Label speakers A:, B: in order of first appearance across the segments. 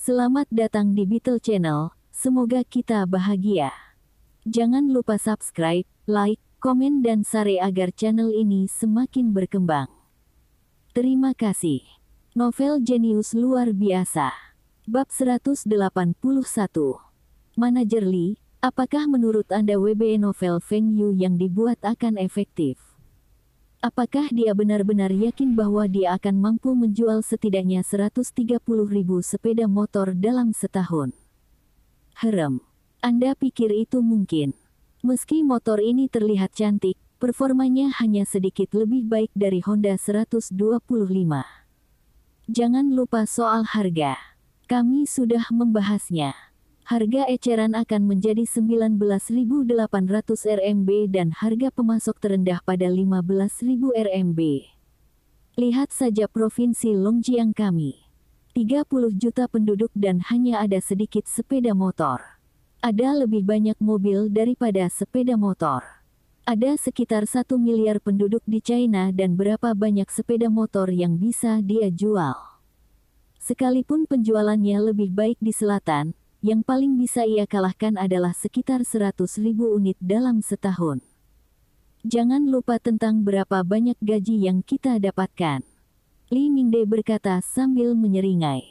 A: Selamat datang di Beetle Channel, semoga kita bahagia. Jangan lupa subscribe, like, komen dan share agar channel ini semakin berkembang. Terima kasih. Novel jenius luar biasa. Bab 181. Manajer Lee, apakah menurut Anda WBE novel Feng Yu yang dibuat akan efektif? Apakah dia benar-benar yakin bahwa dia akan mampu menjual setidaknya 130.000 sepeda motor dalam setahun? Anda pikir itu mungkin? Meski motor ini terlihat cantik, performanya hanya sedikit lebih baik dari Honda 125. Jangan lupa soal harga. Kami sudah membahasnya. Harga eceran akan menjadi 19.800 RMB dan harga pemasok terendah pada 15.000 RMB. Lihat saja provinsi Longjiang kami. 30 juta penduduk dan hanya ada sedikit sepeda motor. Ada lebih banyak mobil daripada sepeda motor. Ada sekitar 1 miliar penduduk di China dan berapa banyak sepeda motor yang bisa dia jual. Sekalipun penjualannya lebih baik di selatan, yang paling bisa ia kalahkan adalah sekitar 100.000 unit dalam setahun. Jangan lupa tentang berapa banyak gaji yang kita dapatkan. Li Mingde berkata sambil menyeringai.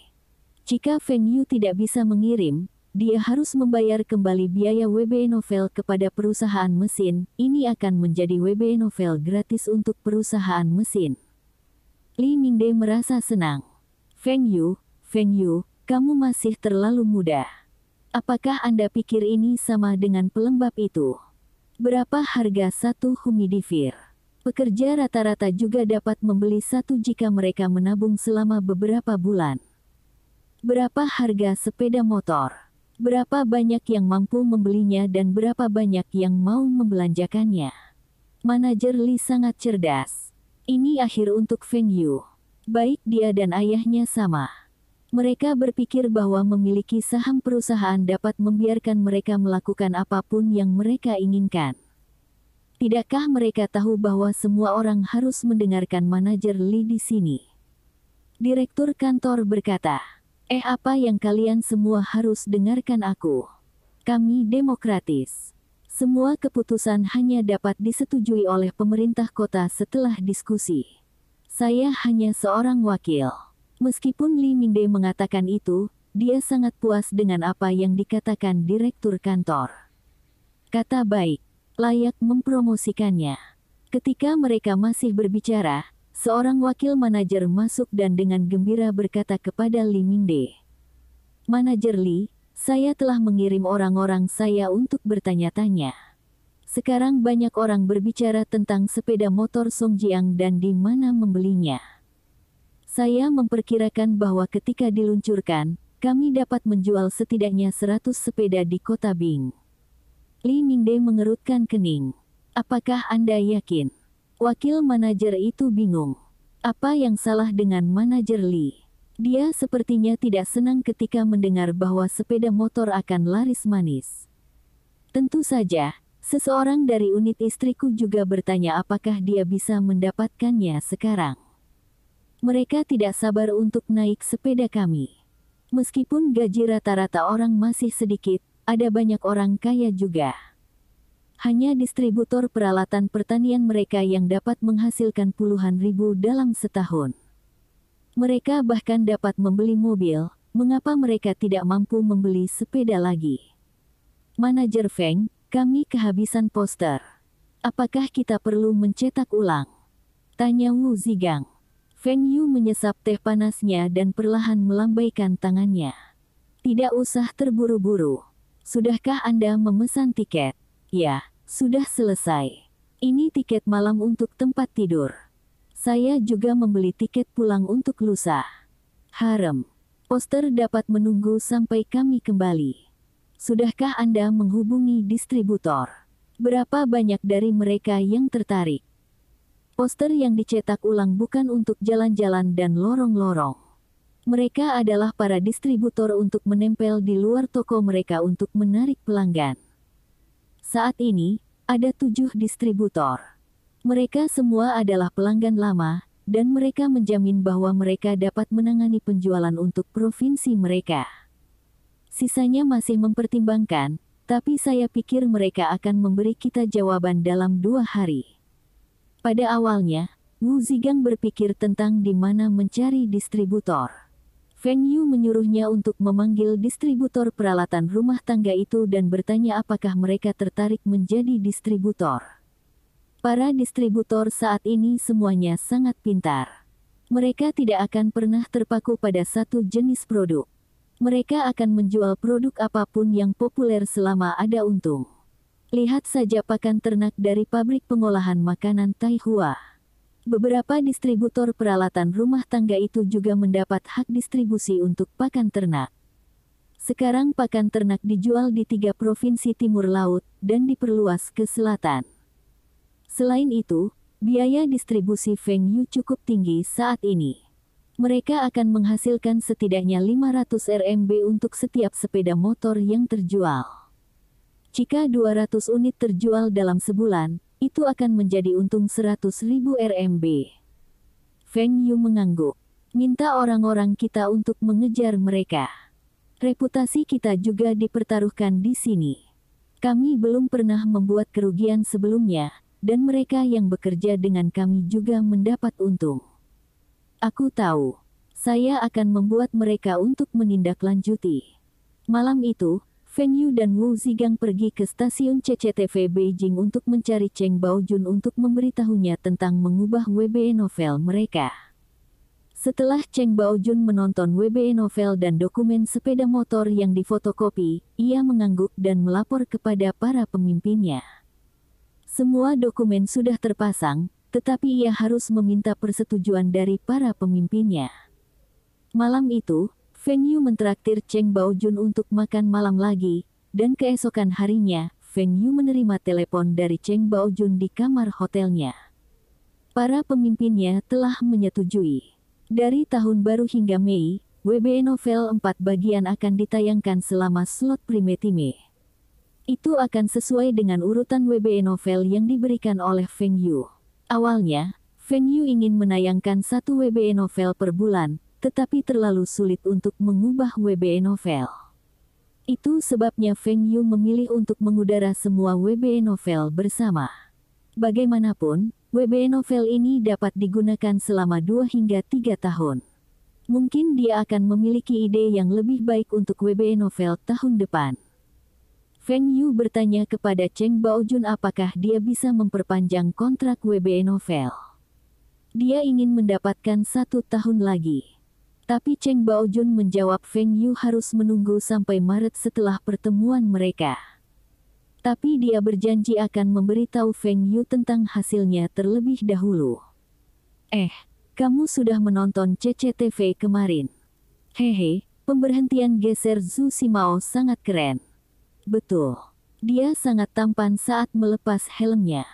A: Jika Feng Yu tidak bisa mengirim, dia harus membayar kembali biaya WBE novel kepada perusahaan mesin. Ini akan menjadi WBE novel gratis untuk perusahaan mesin. Li Mingde merasa senang. Feng Yu, kamu masih terlalu muda. Apakah Anda pikir ini sama dengan pelembab itu? Berapa harga satu humidifier? Pekerja rata-rata juga dapat membeli satu jika mereka menabung selama beberapa bulan. Berapa harga sepeda motor? Berapa banyak yang mampu membelinya dan berapa banyak yang mau membelanjakannya? Manajer Lee sangat cerdas. Ini akhir untuk Feng Yu. Baik dia dan ayahnya sama. Mereka berpikir bahwa memiliki saham perusahaan dapat membiarkan mereka melakukan apapun yang mereka inginkan. Tidakkah mereka tahu bahwa semua orang harus mendengarkan manajer Lee di sini? Direktur kantor berkata, apa yang kalian semua harus dengarkan aku? Kami demokratis. Semua keputusan hanya dapat disetujui oleh pemerintah kota setelah diskusi. Saya hanya seorang wakil. Meskipun Li Mingde mengatakan itu, dia sangat puas dengan apa yang dikatakan direktur kantor. Kata baik, layak mempromosikannya. Ketika mereka masih berbicara, seorang wakil manajer masuk dan dengan gembira berkata kepada Li Mingde. Manajer Li, saya telah mengirim orang-orang saya untuk bertanya-tanya. Sekarang banyak orang berbicara tentang sepeda motor Songjiang dan di mana membelinya. Saya memperkirakan bahwa ketika diluncurkan, kami dapat menjual setidaknya 100 sepeda di kota Bing. Li Mingde mengerutkan kening. Apakah Anda yakin? Wakil manajer itu bingung. Apa yang salah dengan manajer Li? Dia sepertinya tidak senang ketika mendengar bahwa sepeda motor akan laris manis. Tentu saja, seseorang dari unit istriku juga bertanya apakah dia bisa mendapatkannya sekarang. Mereka tidak sabar untuk naik sepeda kami. Meskipun gaji rata-rata orang masih sedikit, ada banyak orang kaya juga. Hanya distributor peralatan pertanian mereka yang dapat menghasilkan puluhan ribu dalam setahun. Mereka bahkan dapat membeli mobil, mengapa mereka tidak mampu membeli sepeda lagi? Manajer Feng, kami kehabisan poster. Apakah kita perlu mencetak ulang? Tanya Wu Zigang. Feng Yu menyesap teh panasnya dan perlahan melambaikan tangannya. Tidak usah terburu-buru. Sudahkah Anda memesan tiket? Ya, sudah selesai. Ini tiket malam untuk tempat tidur. Saya juga membeli tiket pulang untuk lusa. Poster dapat menunggu sampai kami kembali. Sudahkah Anda menghubungi distributor? Berapa banyak dari mereka yang tertarik? Poster yang dicetak ulang bukan untuk jalan-jalan dan lorong-lorong. Mereka adalah para distributor untuk menempel di luar toko mereka untuk menarik pelanggan. Saat ini, ada 7 distributor. Mereka semua adalah pelanggan lama, dan mereka menjamin bahwa mereka dapat menangani penjualan untuk provinsi mereka. Sisanya masih mempertimbangkan, tapi saya pikir mereka akan memberi kita jawaban dalam 2 hari. Pada awalnya, Wu Zigang berpikir tentang di mana mencari distributor. Feng Yu menyuruhnya untuk memanggil distributor peralatan rumah tangga itu dan bertanya apakah mereka tertarik menjadi distributor. Para distributor saat ini semuanya sangat pintar. Mereka tidak akan pernah terpaku pada satu jenis produk. Mereka akan menjual produk apapun yang populer selama ada untung. Lihat saja pakan ternak dari pabrik pengolahan makanan Taihua. Beberapa distributor peralatan rumah tangga itu juga mendapat hak distribusi untuk pakan ternak. Sekarang pakan ternak dijual di 3 provinsi timur laut dan diperluas ke selatan. Selain itu, biaya distribusi Feng Yu cukup tinggi saat ini. Mereka akan menghasilkan setidaknya 500 RMB untuk setiap sepeda motor yang terjual. Jika 200 unit terjual dalam sebulan, itu akan menjadi untung 100.000 RMB. Feng Yu mengangguk. Minta orang-orang kita untuk mengejar mereka. Reputasi kita juga dipertaruhkan di sini. Kami belum pernah membuat kerugian sebelumnya, dan mereka yang bekerja dengan kami juga mendapat untung. Aku tahu. Saya akan membuat mereka untuk menindaklanjuti. Malam itu, Feng Yu dan Wu Zigang pergi ke stasiun CCTV Beijing untuk mencari Cheng Baojun untuk memberitahunya tentang mengubah WBE novel mereka. Setelah Cheng Baojun menonton WBE novel dan dokumen sepeda motor yang difotokopi, ia mengangguk dan melapor kepada para pemimpinnya. Semua dokumen sudah terpasang, tetapi ia harus meminta persetujuan dari para pemimpinnya. Malam itu, Feng Yu mentraktir Cheng Baojun untuk makan malam lagi, dan keesokan harinya, Feng Yu menerima telepon dari Cheng Baojun di kamar hotelnya. Para pemimpinnya telah menyetujui. Dari tahun baru hingga Mei, WBE novel 4 bagian akan ditayangkan selama slot primetime. Itu akan sesuai dengan urutan WBE novel yang diberikan oleh Feng Yu. Awalnya, Feng Yu ingin menayangkan 1 WBE novel per bulan, tetapi terlalu sulit untuk mengubah WBE novel. Itu sebabnya Feng Yu memilih untuk mengudara semua WBE novel bersama. Bagaimanapun, WBE novel ini dapat digunakan selama 2 hingga 3 tahun. Mungkin dia akan memiliki ide yang lebih baik untuk WBE novel tahun depan. Feng Yu bertanya kepada Cheng Baojun apakah dia bisa memperpanjang kontrak WBE novel. Dia ingin mendapatkan 1 tahun lagi. Tapi Cheng Baojun menjawab Feng Yu harus menunggu sampai Maret setelah pertemuan mereka. Tapi dia berjanji akan memberitahu Feng Yu tentang hasilnya terlebih dahulu. Kamu sudah menonton CCTV kemarin? Hehe, pemberhentian geser Zhu Simao sangat keren. Betul. Dia sangat tampan saat melepas helmnya.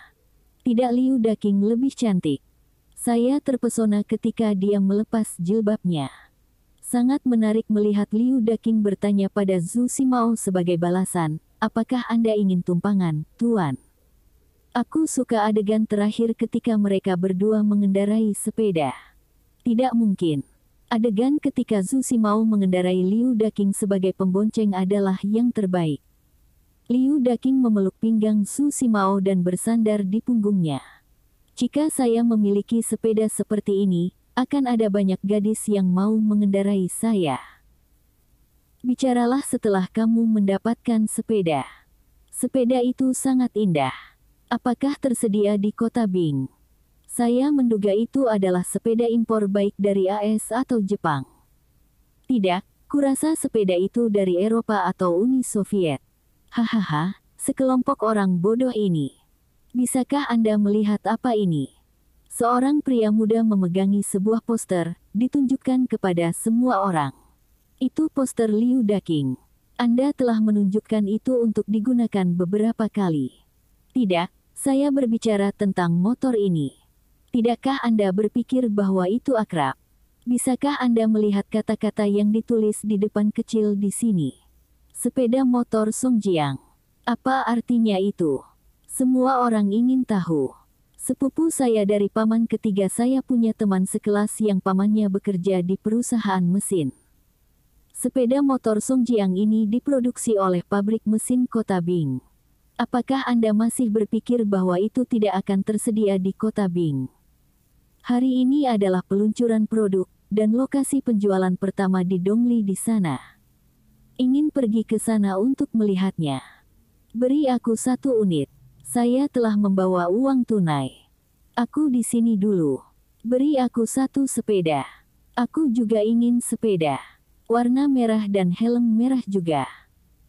A: Tidak Liu Daking lebih cantik. Saya terpesona ketika dia melepas jilbabnya. Sangat menarik melihat Liu Daking bertanya pada Zhu Simao sebagai balasan, apakah Anda ingin tumpangan, Tuan? Aku suka adegan terakhir ketika mereka berdua mengendarai sepeda. Tidak mungkin. Adegan ketika Zhu Simao mengendarai Liu Daking sebagai pembonceng adalah yang terbaik. Liu Daking memeluk pinggang Zhu Simao dan bersandar di punggungnya. Jika saya memiliki sepeda seperti ini, akan ada banyak gadis yang mau mengendarai saya. Bicaralah setelah kamu mendapatkan sepeda. Sepeda itu sangat indah. Apakah tersedia di kota Bing? Saya menduga itu adalah sepeda impor baik dari AS atau Jepang. Tidak, kurasa sepeda itu dari Eropa atau Uni Soviet. Hahaha, sekelompok orang bodoh ini. Bisakah Anda melihat apa ini? Seorang pria muda memegangi sebuah poster, ditunjukkan kepada semua orang. Itu poster Liu Daking. Anda telah menunjukkan itu untuk digunakan beberapa kali. Tidak, saya berbicara tentang motor ini. Tidakkah Anda berpikir bahwa itu akrab? Bisakah Anda melihat kata-kata yang ditulis di depan kecil di sini? Sepeda motor Songjiang. Apa artinya itu? Semua orang ingin tahu. Sepupu saya dari paman ketiga saya punya teman sekelas yang pamannya bekerja di perusahaan mesin. Sepeda motor Songjiang ini diproduksi oleh pabrik mesin Kota Bing. Apakah Anda masih berpikir bahwa itu tidak akan tersedia di Kota Bing? Hari ini adalah peluncuran produk dan lokasi penjualan pertama di Dongli di sana. Ingin pergi ke sana untuk melihatnya? Beri aku 1 unit. Saya telah membawa uang tunai. Aku di sini dulu. Beri aku 1 sepeda. Aku juga ingin sepeda. Warna merah dan helm merah juga.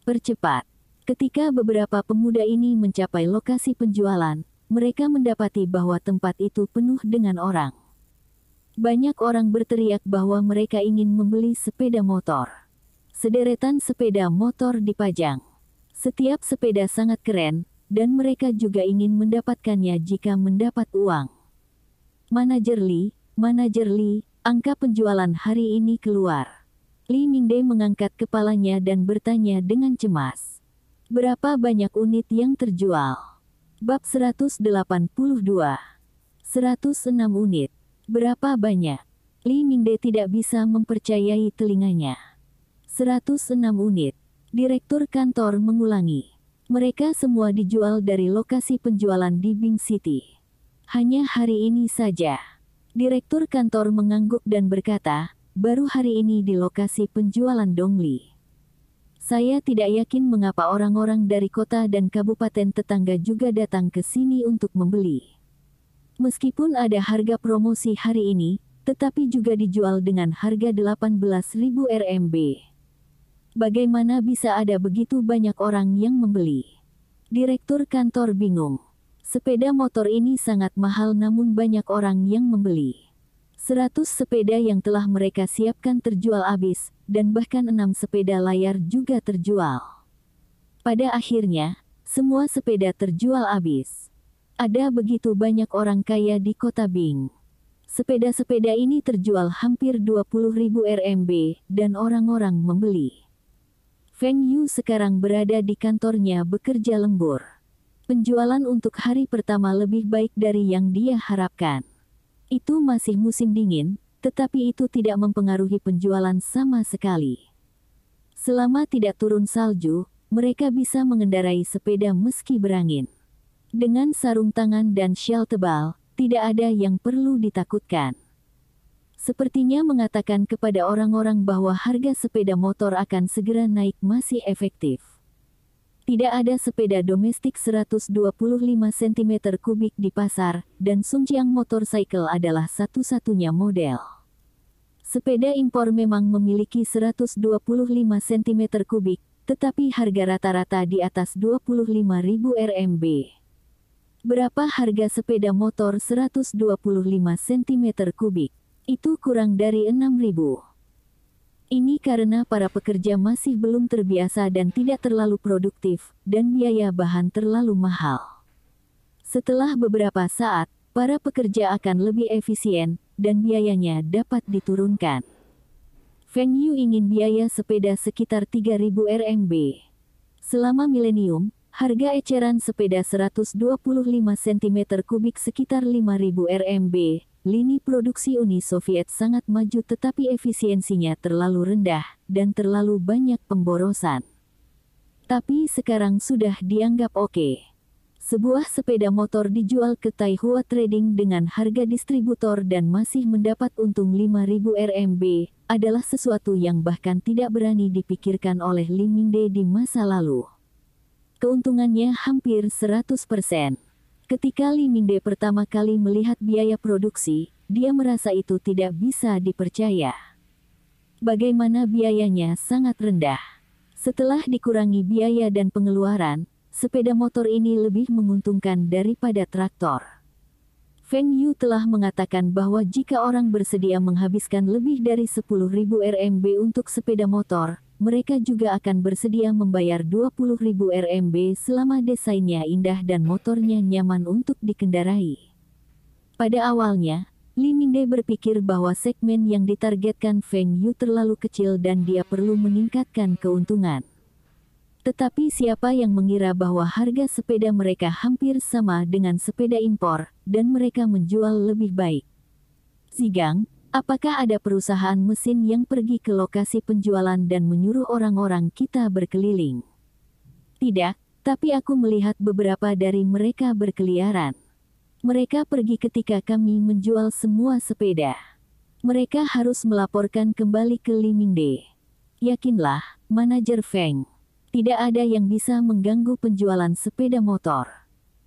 A: Percepat. Ketika beberapa pemuda ini mencapai lokasi penjualan, mereka mendapati bahwa tempat itu penuh dengan orang. Banyak orang berteriak bahwa mereka ingin membeli sepeda motor. Sederetan sepeda motor dipajang. Setiap sepeda sangat keren, dan mereka juga ingin mendapatkannya jika mendapat uang. Manajer Lee, angka penjualan hari ini keluar. Lee Mingde mengangkat kepalanya dan bertanya dengan cemas. Berapa banyak unit yang terjual? Bab 182. 106 unit. Berapa banyak? Lee Mingde tidak bisa mempercayai telinganya. 106 unit. Direktur kantor mengulangi. Mereka semua dijual dari lokasi penjualan di Bing City. Hanya hari ini saja. Direktur kantor mengangguk dan berkata, baru hari ini di lokasi penjualan Dongli. Saya tidak yakin mengapa orang-orang dari kota dan kabupaten tetangga juga datang ke sini untuk membeli. Meskipun ada harga promosi hari ini, tetapi juga dijual dengan harga 18.000 RMB. Bagaimana bisa ada begitu banyak orang yang membeli? Direktur kantor bingung. Sepeda motor ini sangat mahal namun banyak orang yang membeli. 100 sepeda yang telah mereka siapkan terjual habis, dan bahkan 6 sepeda layar juga terjual. Pada akhirnya, semua sepeda terjual habis. Ada begitu banyak orang kaya di kota Bing. Sepeda-sepeda ini terjual hampir 20.000 RMB, dan orang-orang membeli. Feng Yu sekarang berada di kantornya bekerja lembur. Penjualan untuk hari pertama lebih baik dari yang dia harapkan. Itu masih musim dingin, tetapi itu tidak mempengaruhi penjualan sama sekali. Selama tidak turun salju, mereka bisa mengendarai sepeda meski berangin. Dengan sarung tangan dan syal tebal, tidak ada yang perlu ditakutkan. Sepertinya mengatakan kepada orang-orang bahwa harga sepeda motor akan segera naik masih efektif. Tidak ada sepeda domestik 125 cm3 di pasar, dan Songjiang Motorcycle adalah satu-satunya model. Sepeda impor memang memiliki 125 cm3, tetapi harga rata-rata di atas 25.000 RMB. Berapa harga sepeda motor 125 cm3? Itu kurang dari 6.000. Ini karena para pekerja masih belum terbiasa dan tidak terlalu produktif, dan biaya bahan terlalu mahal. Setelah beberapa saat, para pekerja akan lebih efisien, dan biayanya dapat diturunkan. Feng Yu ingin biaya sepeda sekitar 3.000 RMB. Selama milenium, harga eceran sepeda 125 cm3 sekitar 5.000 RMB. Lini produksi Uni Soviet sangat maju tetapi efisiensinya terlalu rendah, dan terlalu banyak pemborosan. Tapi sekarang sudah dianggap oke. Sebuah sepeda motor dijual ke Taihua Trading dengan harga distributor dan masih mendapat untung 5.000 RMB, adalah sesuatu yang bahkan tidak berani dipikirkan oleh Lee Mingde di masa lalu. Keuntungannya hampir 100%. Ketika Lee Mingde pertama kali melihat biaya produksi, dia merasa itu tidak bisa dipercaya. Bagaimana biayanya sangat rendah. Setelah dikurangi biaya dan pengeluaran, sepeda motor ini lebih menguntungkan daripada traktor. Feng Yu telah mengatakan bahwa jika orang bersedia menghabiskan lebih dari 10.000 RMB untuk sepeda motor, mereka juga akan bersedia membayar 20.000 RMB selama desainnya indah dan motornya nyaman untuk dikendarai. Pada awalnya, Lee Mingde berpikir bahwa segmen yang ditargetkan Feng Yu terlalu kecil dan dia perlu meningkatkan keuntungan. Tetapi siapa yang mengira bahwa harga sepeda mereka hampir sama dengan sepeda impor, dan mereka menjual lebih baik. Zigang, Apakah ada perusahaan mesin yang pergi ke lokasi penjualan dan menyuruh orang-orang kita berkeliling? Tidak, tapi aku melihat beberapa dari mereka berkeliaran. Mereka pergi ketika kami menjual semua sepeda. Mereka harus melaporkan kembali ke Limingde. Yakinlah, manajer Feng. Tidak ada yang bisa mengganggu penjualan sepeda motor.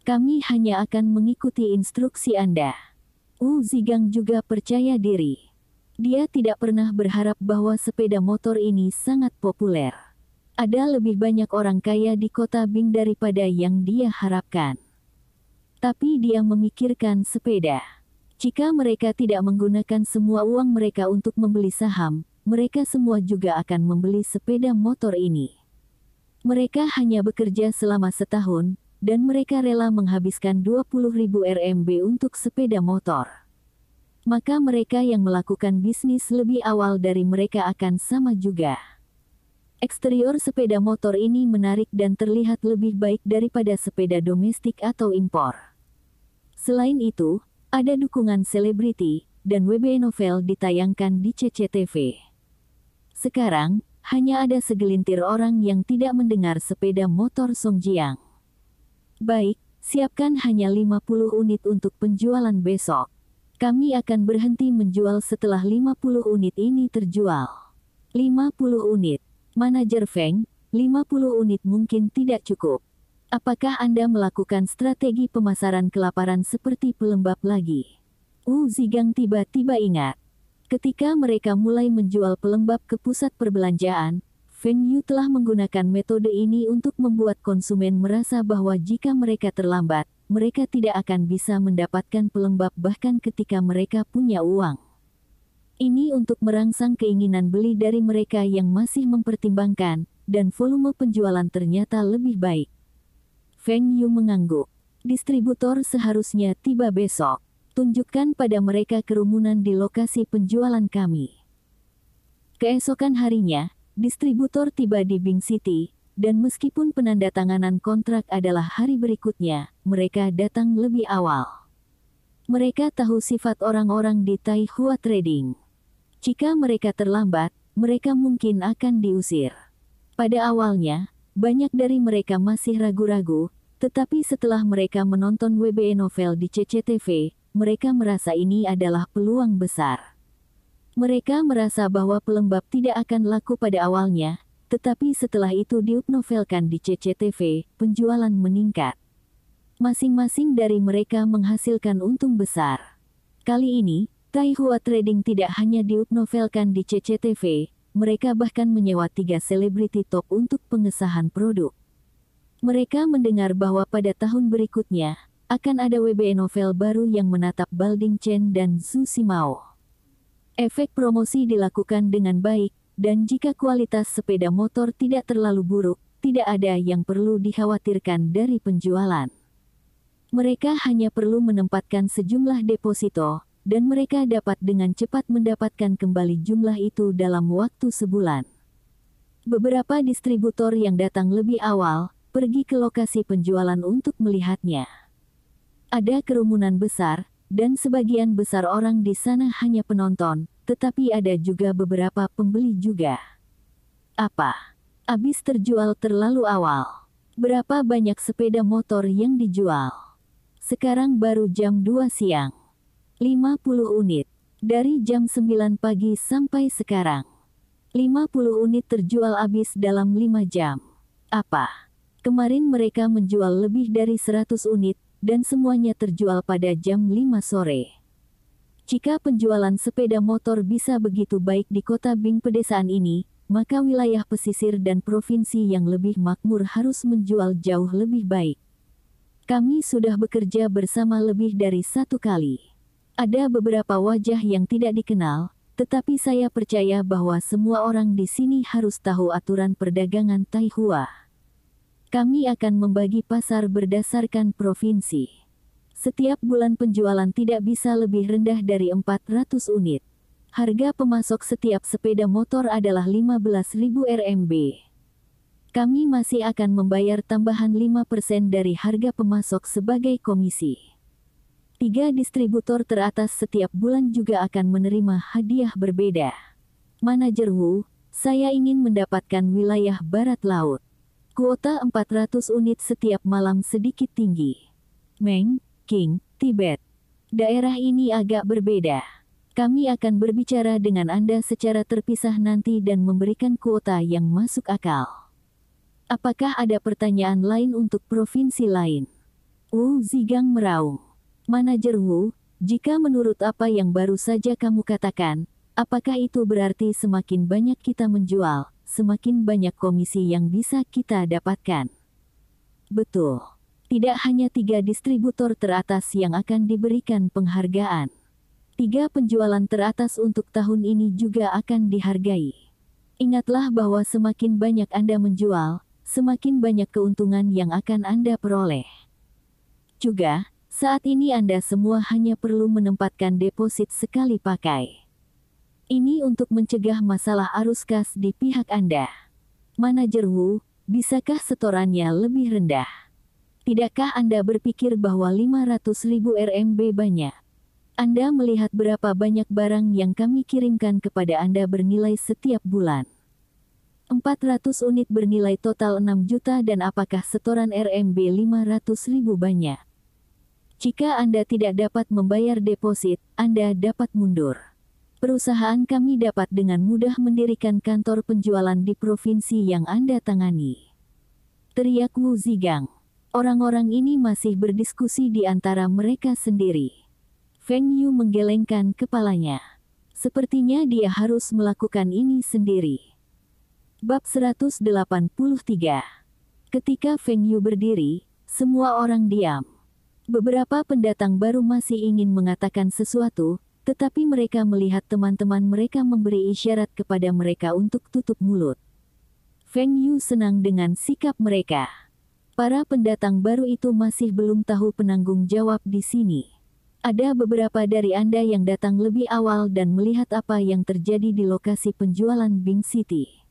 A: Kami hanya akan mengikuti instruksi Anda. Wu Zigang juga percaya diri. Dia tidak pernah berharap bahwa sepeda motor ini sangat populer. Ada lebih banyak orang kaya di kota Bing daripada yang dia harapkan. Tapi dia memikirkan sepeda. Jika mereka tidak menggunakan semua uang mereka untuk membeli saham, mereka semua juga akan membeli sepeda motor ini. Mereka hanya bekerja selama setahun, dan mereka rela menghabiskan 20.000 RMB untuk sepeda motor. Maka mereka yang melakukan bisnis lebih awal dari mereka akan sama juga. Eksterior sepeda motor ini menarik dan terlihat lebih baik daripada sepeda domestik atau impor. Selain itu, ada dukungan selebriti, dan WB Novel ditayangkan di CCTV. Sekarang, hanya ada segelintir orang yang tidak mendengar sepeda motor Songjiang. Baik, siapkan hanya 50 unit untuk penjualan besok. Kami akan berhenti menjual setelah 50 unit ini terjual. 50 unit. Manajer Feng, 50 unit mungkin tidak cukup. Apakah Anda melakukan strategi pemasaran kelaparan seperti pelembab lagi? Wu Zigang tiba-tiba ingat. Ketika mereka mulai menjual pelembab ke pusat perbelanjaan, Feng Yu telah menggunakan metode ini untuk membuat konsumen merasa bahwa jika mereka terlambat, mereka tidak akan bisa mendapatkan pelembab bahkan ketika mereka punya uang. Ini untuk merangsang keinginan beli dari mereka yang masih mempertimbangkan, dan volume penjualan ternyata lebih baik. Feng Yu mengangguk. Distributor seharusnya tiba besok. Tunjukkan pada mereka kerumunan di lokasi penjualan kami. Keesokan harinya, distributor tiba di Bing City, dan meskipun penandatanganan kontrak adalah hari berikutnya, mereka datang lebih awal. Mereka tahu sifat orang-orang di Tai Hua Trading. Jika mereka terlambat, mereka mungkin akan diusir. Pada awalnya, banyak dari mereka masih ragu-ragu, tetapi setelah mereka menonton WB Novel di CCTV, mereka merasa ini adalah peluang besar. Mereka merasa bahwa pelembab tidak akan laku pada awalnya, tetapi setelah itu diupnovelkan di CCTV, penjualan meningkat. Masing-masing dari mereka menghasilkan untung besar. Kali ini, Tai Hua Trading tidak hanya diupnovelkan di CCTV, mereka bahkan menyewa 3 selebriti top untuk pengesahan produk. Mereka mendengar bahwa pada tahun berikutnya, akan ada WB Novel baru yang menatap Balding Chen dan Zhu Simao. Efek promosi dilakukan dengan baik, dan jika kualitas sepeda motor tidak terlalu buruk, tidak ada yang perlu dikhawatirkan dari penjualan. Mereka hanya perlu menempatkan sejumlah deposito, dan mereka dapat dengan cepat mendapatkan kembali jumlah itu dalam waktu sebulan. Beberapa distributor yang datang lebih awal, pergi ke lokasi penjualan untuk melihatnya. Ada kerumunan besar, dan sebagian besar orang di sana hanya penonton, tetapi ada juga beberapa pembeli juga. Apa? Habis terjual terlalu awal. Berapa banyak sepeda motor yang dijual? Sekarang baru jam 2 siang. 50 unit. Dari jam 9 pagi sampai sekarang. 50 unit terjual habis dalam 5 jam. Apa? Kemarin mereka menjual lebih dari 100 unit, dan semuanya terjual pada jam 5 sore. Jika penjualan sepeda motor bisa begitu baik di kota Bing pedesaan ini, maka wilayah pesisir dan provinsi yang lebih makmur harus menjual jauh lebih baik. Kami sudah bekerja bersama lebih dari 1 kali. Ada beberapa wajah yang tidak dikenal, tetapi saya percaya bahwa semua orang di sini harus tahu aturan perdagangan Tai Hua. Kami akan membagi pasar berdasarkan provinsi. Setiap bulan penjualan tidak bisa lebih rendah dari 400 unit. Harga pemasok setiap sepeda motor adalah 15.000 RMB. Kami masih akan membayar tambahan 5% dari harga pemasok sebagai komisi. 3 distributor teratas setiap bulan juga akan menerima hadiah berbeda. Manajer Wu, saya ingin mendapatkan wilayah barat laut. Kuota 400 unit setiap malam sedikit tinggi. Meng, King, Tibet. Daerah ini agak berbeda. Kami akan berbicara dengan Anda secara terpisah nanti dan memberikan kuota yang masuk akal. Apakah ada pertanyaan lain untuk provinsi lain? Wu Zigang meraung. Manajer Wu, jika menurut apa yang baru saja kamu katakan, apakah itu berarti semakin banyak kita menjual, semakin banyak komisi yang bisa kita dapatkan? Betul. Tidak hanya 3 distributor teratas yang akan diberikan penghargaan. 3 penjualan teratas untuk tahun ini juga akan dihargai. Ingatlah bahwa semakin banyak Anda menjual, semakin banyak keuntungan yang akan Anda peroleh. Juga, saat ini Anda semua hanya perlu menempatkan deposit sekali pakai. Ini untuk mencegah masalah arus kas di pihak Anda. Manajer Wu, bisakah setorannya lebih rendah? Tidakkah Anda berpikir bahwa 500.000 RMB banyak? Anda melihat berapa banyak barang yang kami kirimkan kepada Anda bernilai setiap bulan. 400 unit bernilai total 6 juta dan apakah setoran RMB 500.000 banyak? Jika Anda tidak dapat membayar deposit, Anda dapat mundur. Perusahaan kami dapat dengan mudah mendirikan kantor penjualan di provinsi yang Anda tangani. Teriak Wu Zigang. Orang-orang ini masih berdiskusi di antara mereka sendiri. Feng Yu menggelengkan kepalanya. Sepertinya dia harus melakukan ini sendiri. Bab 183. Ketika Feng Yu berdiri, semua orang diam. Beberapa pendatang baru masih ingin mengatakan sesuatu, tetapi mereka melihat teman-teman mereka memberi isyarat kepada mereka untuk tutup mulut. Feng Yu senang dengan sikap mereka. Para pendatang baru itu masih belum tahu penanggung jawab di sini. Ada beberapa dari Anda yang datang lebih awal dan melihat apa yang terjadi di lokasi penjualan Bing City.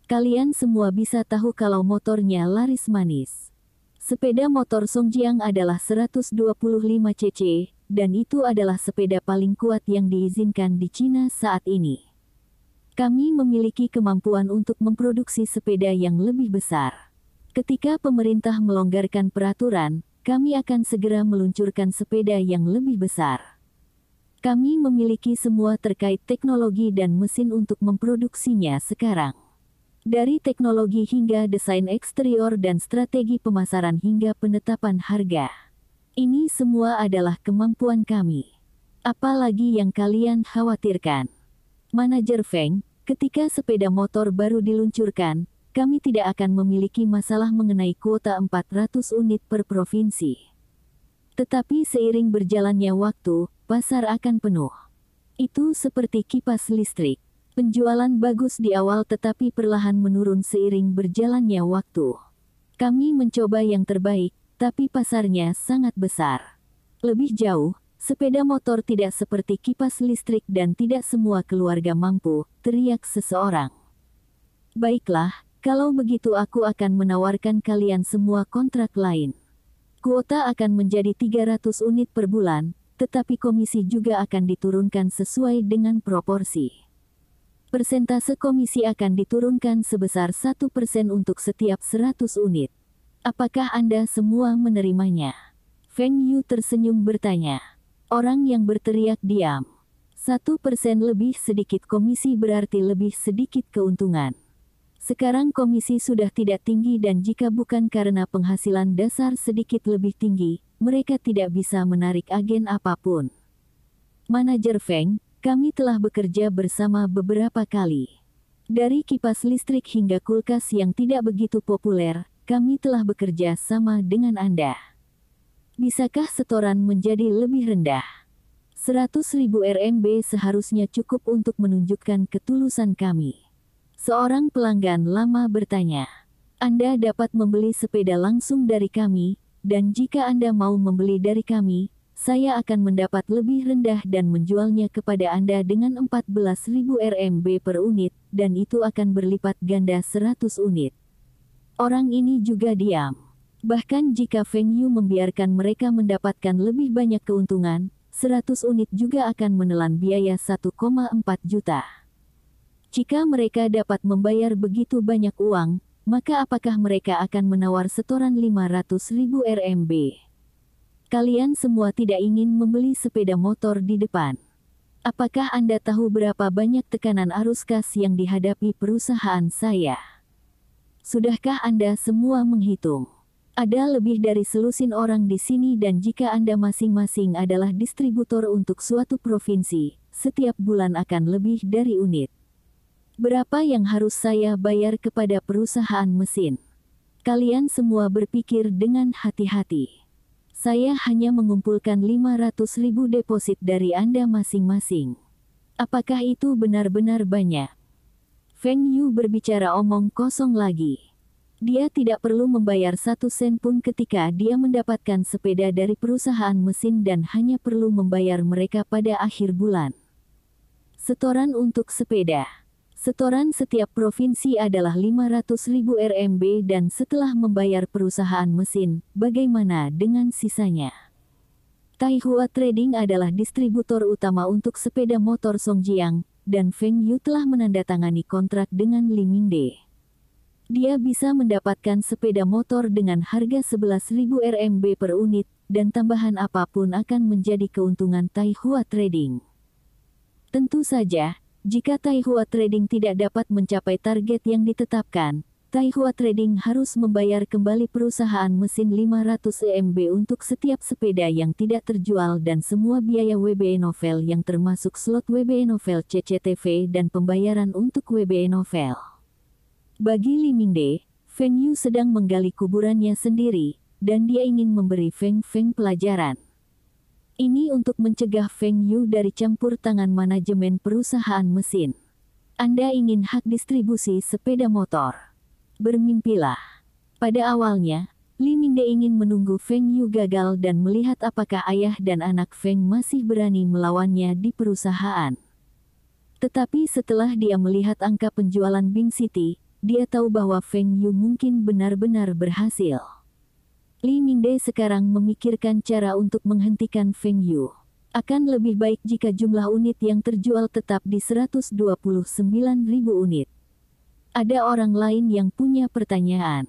A: Kalian semua bisa tahu kalau motornya laris manis. Sepeda motor Songjiang adalah 125 cc, dan itu adalah sepeda paling kuat yang diizinkan di Cina saat ini. Kami memiliki kemampuan untuk memproduksi sepeda yang lebih besar. Ketika pemerintah melonggarkan peraturan, kami akan segera meluncurkan sepeda yang lebih besar. Kami memiliki semua terkait teknologi dan mesin untuk memproduksinya sekarang. Dari teknologi hingga desain eksterior dan strategi pemasaran hingga penetapan harga. Ini semua adalah kemampuan kami. Apalagi yang kalian khawatirkan? Manajer Feng, ketika sepeda motor baru diluncurkan, kami tidak akan memiliki masalah mengenai kuota 400 unit per provinsi. Tetapi seiring berjalannya waktu, pasar akan penuh. Itu seperti kipas listrik. Penjualan bagus di awal tetapi perlahan menurun seiring berjalannya waktu. Kami mencoba yang terbaik, tapi pasarnya sangat besar. Lebih jauh, sepeda motor tidak seperti kipas listrik dan tidak semua keluarga mampu, teriak seseorang. Baiklah. Kalau begitu aku akan menawarkan kalian semua kontrak lain. Kuota akan menjadi 300 unit per bulan, tetapi komisi juga akan diturunkan sesuai dengan proporsi. Persentase komisi akan diturunkan sebesar 1% untuk setiap 100 unit. Apakah Anda semua menerimanya? Feng Yu tersenyum bertanya. Orang yang berteriak diam. 1% lebih sedikit komisi berarti lebih sedikit keuntungan. Sekarang komisi sudah tidak tinggi dan jika bukan karena penghasilan dasar sedikit lebih tinggi, mereka tidak bisa menarik agen apapun. Manajer Feng, kami telah bekerja bersama beberapa kali. Dari kipas listrik hingga kulkas yang tidak begitu populer, kami telah bekerja sama dengan Anda. Bisakah setoran menjadi lebih rendah? 100.000 RMB seharusnya cukup untuk menunjukkan ketulusan kami. Seorang pelanggan lama bertanya. Anda dapat membeli sepeda langsung dari kami, dan jika Anda mau membeli dari kami, saya akan mendapat lebih rendah dan menjualnya kepada Anda dengan 14.000 RMB per unit, dan itu akan berlipat ganda 100 unit. Orang ini juga diam. Bahkan jika Feng Yu membiarkan mereka mendapatkan lebih banyak keuntungan, 100 unit juga akan menelan biaya 1,4 juta. Jika mereka dapat membayar begitu banyak uang, maka apakah mereka akan menawar setoran 500.000 RMB? Kalian semua tidak ingin membeli sepeda motor di depan. Apakah Anda tahu berapa banyak tekanan arus kas yang dihadapi perusahaan saya? Sudahkah Anda semua menghitung? Ada lebih dari selusin orang di sini dan jika Anda masing-masing adalah distributor untuk suatu provinsi, setiap bulan akan lebih dari unit. Berapa yang harus saya bayar kepada perusahaan mesin? Kalian semua berpikir dengan hati-hati. Saya hanya mengumpulkan 500.000 deposit dari Anda masing-masing. Apakah itu benar-benar banyak? Feng Yu berbicara omong kosong lagi. Dia tidak perlu membayar 1 sen pun ketika dia mendapatkan sepeda dari perusahaan mesin dan hanya perlu membayar mereka pada akhir bulan. Setoran untuk sepeda. Setoran setiap provinsi adalah 500.000 RMB dan setelah membayar perusahaan mesin, bagaimana dengan sisanya? Taihua Trading adalah distributor utama untuk sepeda motor Songjiang, dan Feng Yu telah menandatangani kontrak dengan Li Mingde. Dia bisa mendapatkan sepeda motor dengan harga 11.000 RMB per unit, dan tambahan apapun akan menjadi keuntungan Taihua Trading. Tentu saja, jika Taihua Trading tidak dapat mencapai target yang ditetapkan, Taihua Trading harus membayar kembali perusahaan mesin 500 EMB untuk setiap sepeda yang tidak terjual dan semua biaya WBE Novel yang termasuk slot WBE Novel CCTV dan pembayaran untuk WBE Novel. Bagi Li Mingde, Feng Yu sedang menggali kuburannya sendiri, dan dia ingin memberi Feng Feng pelajaran. Ini untuk mencegah Feng Yu dari campur tangan manajemen perusahaan mesin. Anda ingin hak distribusi sepeda motor. Bermimpilah. Pada awalnya, Li Mingde ingin menunggu Feng Yu gagal dan melihat apakah ayah dan anak Feng masih berani melawannya di perusahaan. Tetapi setelah dia melihat angka penjualan Bing City, dia tahu bahwa Feng Yu mungkin benar-benar berhasil. Li Mingde sekarang memikirkan cara untuk menghentikan Feng Yu. Akan lebih baik jika jumlah unit yang terjual tetap di 129.000 unit. Ada orang lain yang punya pertanyaan.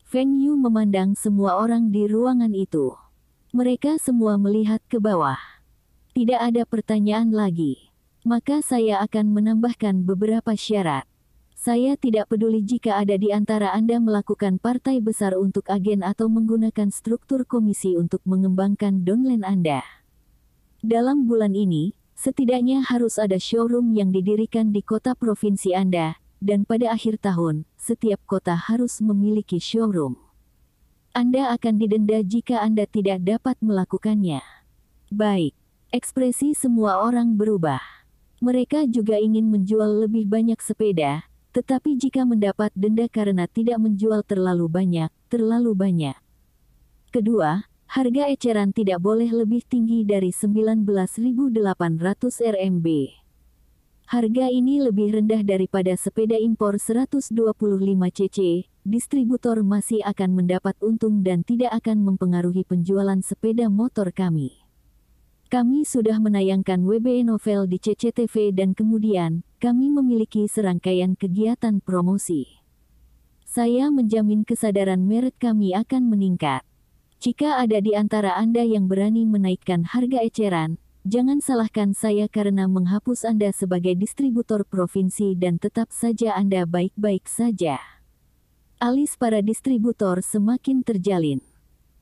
A: Feng Yu memandang semua orang di ruangan itu. Mereka semua melihat ke bawah. Tidak ada pertanyaan lagi. Maka saya akan menambahkan beberapa syarat. Saya tidak peduli jika ada di antara Anda melakukan partai besar untuk agen atau menggunakan struktur komisi untuk mengembangkan downline Anda. Dalam bulan ini, setidaknya harus ada showroom yang didirikan di kota provinsi Anda, dan pada akhir tahun, setiap kota harus memiliki showroom. Anda akan didenda jika Anda tidak dapat melakukannya. Baik, ekspresi semua orang berubah. Mereka juga ingin menjual lebih banyak sepeda, tetapi jika mendapat denda karena tidak menjual terlalu banyak. Kedua, harga eceran tidak boleh lebih tinggi dari 19.800 RMB. Harga ini lebih rendah daripada sepeda impor 125 cc, distributor masih akan mendapat untung dan tidak akan mempengaruhi penjualan sepeda motor kami. Kami sudah menayangkan WBE Novel di CCTV dan kemudian, kami memiliki serangkaian kegiatan promosi. Saya menjamin kesadaran merek kami akan meningkat. Jika ada di antara Anda yang berani menaikkan harga eceran, jangan salahkan saya karena menghapus Anda sebagai distributor provinsi dan tetap saja Anda baik-baik saja. Alis para distributor semakin terjalin.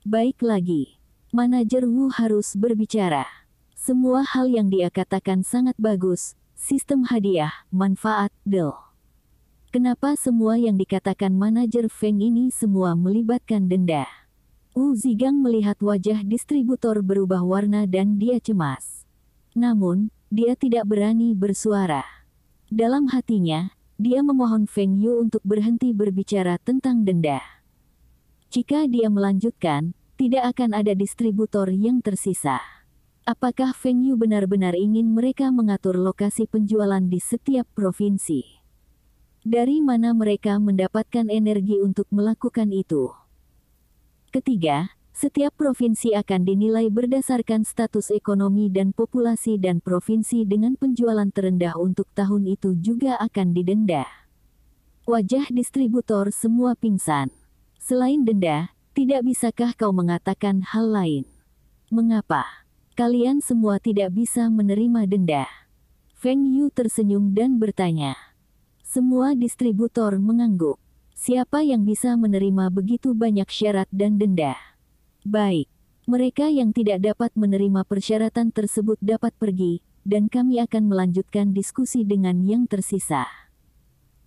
A: Baik lagi. Manajer Wu harus berbicara. Semua hal yang dia katakan sangat bagus, sistem hadiah, manfaat, deal. Kenapa semua yang dikatakan manajer Feng ini semua melibatkan denda? Wu Zigang melihat wajah distributor berubah warna dan dia cemas. Namun, dia tidak berani bersuara. Dalam hatinya, dia memohon Feng Yu untuk berhenti berbicara tentang denda. Jika dia melanjutkan, tidak akan ada distributor yang tersisa. Apakah Feng Yu benar-benar ingin mereka mengatur lokasi penjualan di setiap provinsi? Dari mana mereka mendapatkan energi untuk melakukan itu? Ketiga, setiap provinsi akan dinilai berdasarkan status ekonomi dan populasi dan provinsi dengan penjualan terendah untuk tahun itu juga akan didenda. Wajah distributor semua pingsan. Selain denda, tidak bisakah kau mengatakan hal lain? Mengapa? Kalian semua tidak bisa menerima denda. Feng Yu tersenyum dan bertanya. Semua distributor mengangguk. Siapa yang bisa menerima begitu banyak syarat dan denda? Baik, mereka yang tidak dapat menerima persyaratan tersebut dapat pergi, dan kami akan melanjutkan diskusi dengan yang tersisa.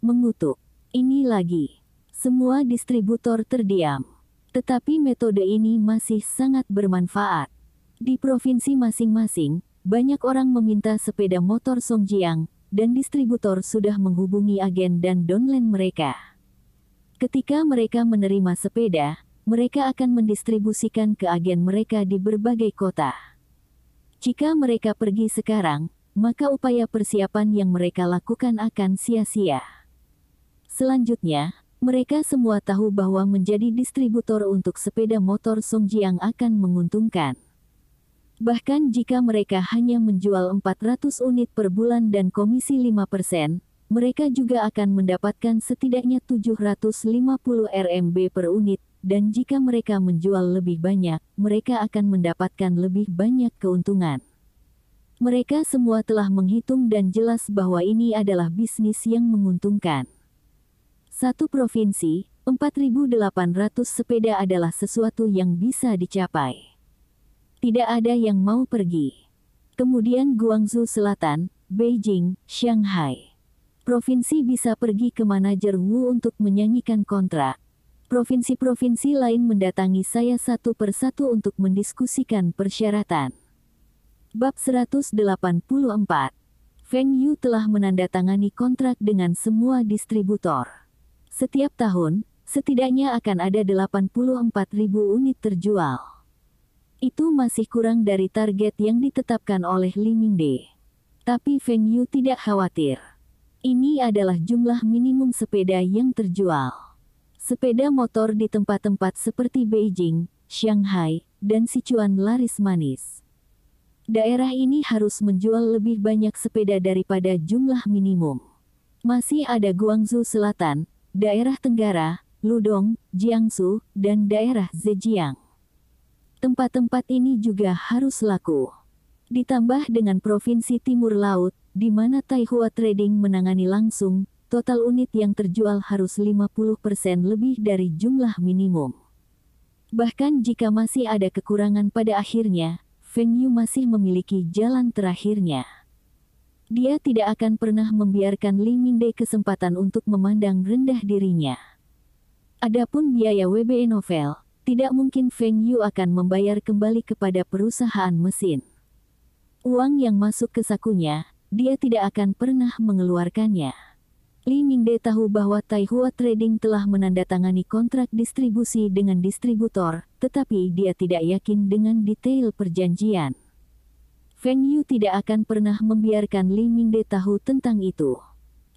A: Mengutuk. Ini lagi. Semua distributor terdiam. Tetapi metode ini masih sangat bermanfaat. Di provinsi masing-masing, banyak orang meminta sepeda motor Songjiang, dan distributor sudah menghubungi agen dan downline mereka. Ketika mereka menerima sepeda, mereka akan mendistribusikan ke agen mereka di berbagai kota. Jika mereka pergi sekarang, maka upaya persiapan yang mereka lakukan akan sia-sia. Selanjutnya, mereka semua tahu bahwa menjadi distributor untuk sepeda motor Songjiang akan menguntungkan. Bahkan jika mereka hanya menjual 400 unit per bulan dan komisi 5%, mereka juga akan mendapatkan setidaknya 750 RMB per unit, dan jika mereka menjual lebih banyak, mereka akan mendapatkan lebih banyak keuntungan. Mereka semua telah menghitung dan jelas bahwa ini adalah bisnis yang menguntungkan. Satu provinsi, 4.800 sepeda adalah sesuatu yang bisa dicapai. Tidak ada yang mau pergi. Kemudian Guangzhou Selatan, Beijing, Shanghai. Provinsi bisa pergi ke manajer Wu untuk menyanyikan kontrak. Provinsi-provinsi lain mendatangi saya satu persatu untuk mendiskusikan persyaratan. Bab 184. Feng Yu telah menandatangani kontrak dengan semua distributor. Setiap tahun, setidaknya akan ada 84.000 unit terjual. Itu masih kurang dari target yang ditetapkan oleh Li Mingde. Tapi Feng Yu tidak khawatir. Ini adalah jumlah minimum sepeda yang terjual. Sepeda motor di tempat-tempat seperti Beijing, Shanghai, dan Sichuan laris manis. Daerah ini harus menjual lebih banyak sepeda daripada jumlah minimum. Masih ada Guangzhou Selatan, daerah Tenggara, Ludong, Jiangsu, dan daerah Zhejiang. Tempat-tempat ini juga harus laku. Ditambah dengan Provinsi Timur Laut, di mana Taihua Trading menangani langsung, total unit yang terjual harus 50% lebih dari jumlah minimum. Bahkan jika masih ada kekurangan pada akhirnya, Feng Yu masih memiliki jalan terakhirnya. Dia tidak akan pernah membiarkan Li Mingde kesempatan untuk memandang rendah dirinya. Adapun biaya WBE Novel, tidak mungkin Feng Yu akan membayar kembali kepada perusahaan mesin. Uang yang masuk ke sakunya, dia tidak akan pernah mengeluarkannya. Li Mingde tahu bahwa Taihua Trading telah menandatangani kontrak distribusi dengan distributor, tetapi dia tidak yakin dengan detail perjanjian. Feng Yu tidak akan pernah membiarkan Li Mingde tahu tentang itu.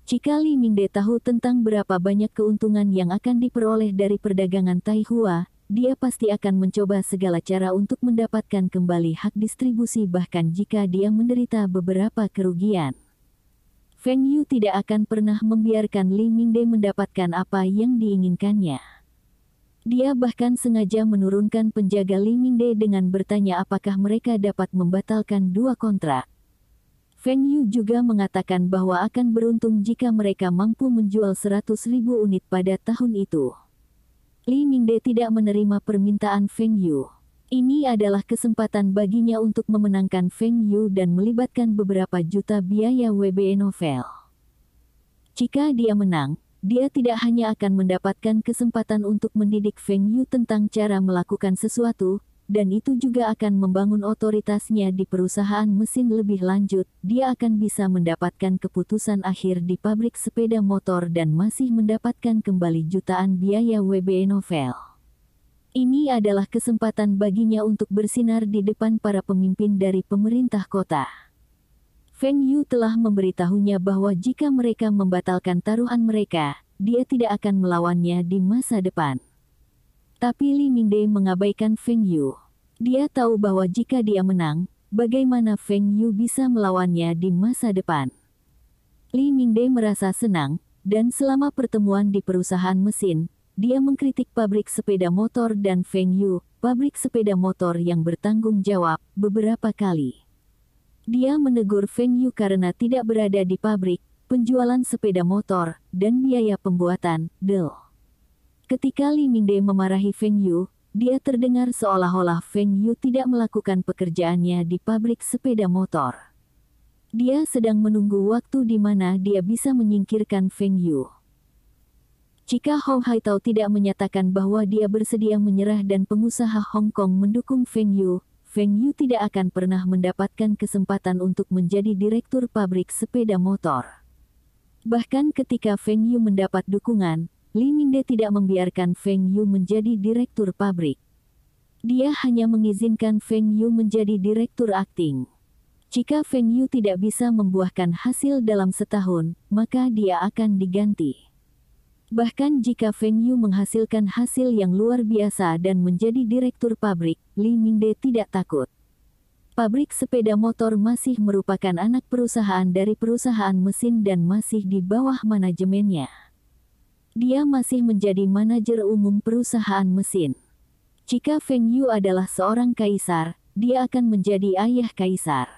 A: Jika Li Mingde tahu tentang berapa banyak keuntungan yang akan diperoleh dari perdagangan Taihua, dia pasti akan mencoba segala cara untuk mendapatkan kembali hak distribusi bahkan jika dia menderita beberapa kerugian. Feng Yu tidak akan pernah membiarkan Li Mingde mendapatkan apa yang diinginkannya. Dia bahkan sengaja menurunkan penjaga Li Mingde dengan bertanya apakah mereka dapat membatalkan 2 kontrak. Feng Yu juga mengatakan bahwa akan beruntung jika mereka mampu menjual 100.000 unit pada tahun itu. Li Mingde tidak menerima permintaan Feng Yu. Ini adalah kesempatan baginya untuk memenangkan Feng Yu dan melibatkan beberapa juta biaya WBE Novel. Jika dia menang, dia tidak hanya akan mendapatkan kesempatan untuk mendidik Feng Yu tentang cara melakukan sesuatu, dan itu juga akan membangun otoritasnya di perusahaan mesin lebih lanjut. Dia akan bisa mendapatkan keputusan akhir di pabrik sepeda motor dan masih mendapatkan kembali jutaan biaya WBE Novel. Ini adalah kesempatan baginya untuk bersinar di depan para pemimpin dari pemerintah kota. Feng Yu telah memberitahunya bahwa jika mereka membatalkan taruhan mereka, dia tidak akan melawannya di masa depan. Tapi Li Mingde mengabaikan Feng Yu. Dia tahu bahwa jika dia menang, bagaimana Feng Yu bisa melawannya di masa depan. Li Mingde merasa senang, dan selama pertemuan di perusahaan mesin, dia mengkritik pabrik sepeda motor dan Feng Yu, pabrik sepeda motor yang bertanggung jawab, beberapa kali. Dia menegur Feng Yu karena tidak berada di pabrik, penjualan sepeda motor, dan biaya pembuatan, Ketika Li Mingde memarahi Feng Yu, dia terdengar seolah-olah Feng Yu tidak melakukan pekerjaannya di pabrik sepeda motor. Dia sedang menunggu waktu di mana dia bisa menyingkirkan Feng Yu. Jika Hong Haitao tidak menyatakan bahwa dia bersedia menyerah dan pengusaha Hong Kong mendukung Feng Yu tidak akan pernah mendapatkan kesempatan untuk menjadi direktur pabrik sepeda motor. Bahkan ketika Feng Yu mendapat dukungan, Li Mingde tidak membiarkan Feng Yu menjadi direktur pabrik. Dia hanya mengizinkan Feng Yu menjadi direktur akting. Jika Feng Yu tidak bisa membuahkan hasil dalam setahun, maka dia akan diganti. Bahkan jika Feng Yu menghasilkan hasil yang luar biasa dan menjadi direktur pabrik, Li Mingde tidak takut. Pabrik sepeda motor masih merupakan anak perusahaan dari perusahaan mesin dan masih di bawah manajemennya. Dia masih menjadi manajer umum perusahaan mesin. Jika Feng Yu adalah seorang kaisar, dia akan menjadi ayah kaisar.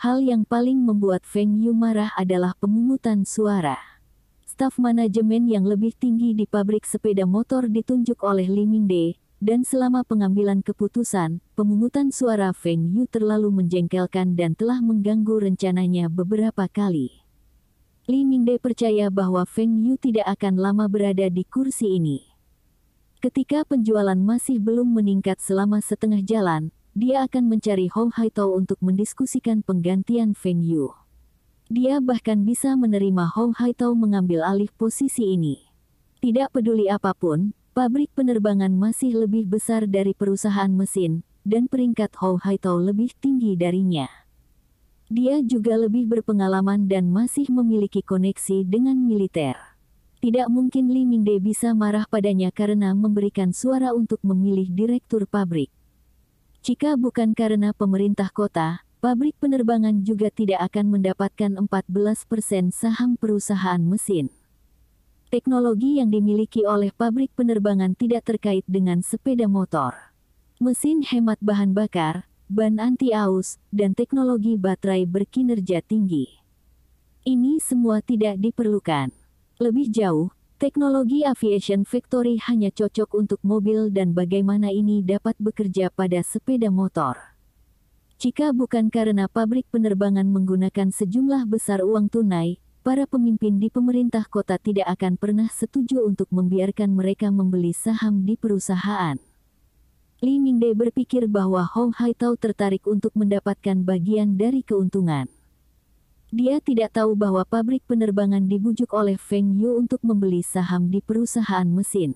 A: Hal yang paling membuat Feng Yu marah adalah pemungutan suara. Staf manajemen yang lebih tinggi di pabrik sepeda motor ditunjuk oleh Li Mingde, dan selama pengambilan keputusan, pemungutan suara Feng Yu terlalu menjengkelkan dan telah mengganggu rencananya beberapa kali. Li Mingde percaya bahwa Feng Yu tidak akan lama berada di kursi ini. Ketika penjualan masih belum meningkat selama setengah jalan, dia akan mencari Hong Haitao untuk mendiskusikan penggantian Feng Yu. Dia bahkan bisa menerima Hong Haitao mengambil alih posisi ini. Tidak peduli apapun, pabrik penerbangan masih lebih besar dari perusahaan mesin, dan peringkat Hong Haitao lebih tinggi darinya. Dia juga lebih berpengalaman dan masih memiliki koneksi dengan militer. Tidak mungkin Li Mingde bisa marah padanya karena memberikan suara untuk memilih direktur pabrik. Jika bukan karena pemerintah kota, pabrik penerbangan juga tidak akan mendapatkan 14% saham perusahaan mesin. Teknologi yang dimiliki oleh pabrik penerbangan tidak terkait dengan sepeda motor. Mesin hemat bahan bakar, ban anti-aus, dan teknologi baterai berkinerja tinggi. Ini semua tidak diperlukan. Lebih jauh, teknologi aviation factory hanya cocok untuk mobil dan bagaimana ini dapat bekerja pada sepeda motor. Jika bukan karena pabrik penerbangan menggunakan sejumlah besar uang tunai, para pemimpin di pemerintah kota tidak akan pernah setuju untuk membiarkan mereka membeli saham di perusahaan. Li Mingde berpikir bahwa Hong Haitao tertarik untuk mendapatkan bagian dari keuntungan. Dia tidak tahu bahwa pabrik penerbangan dibujuk oleh Feng Yu untuk membeli saham di perusahaan mesin.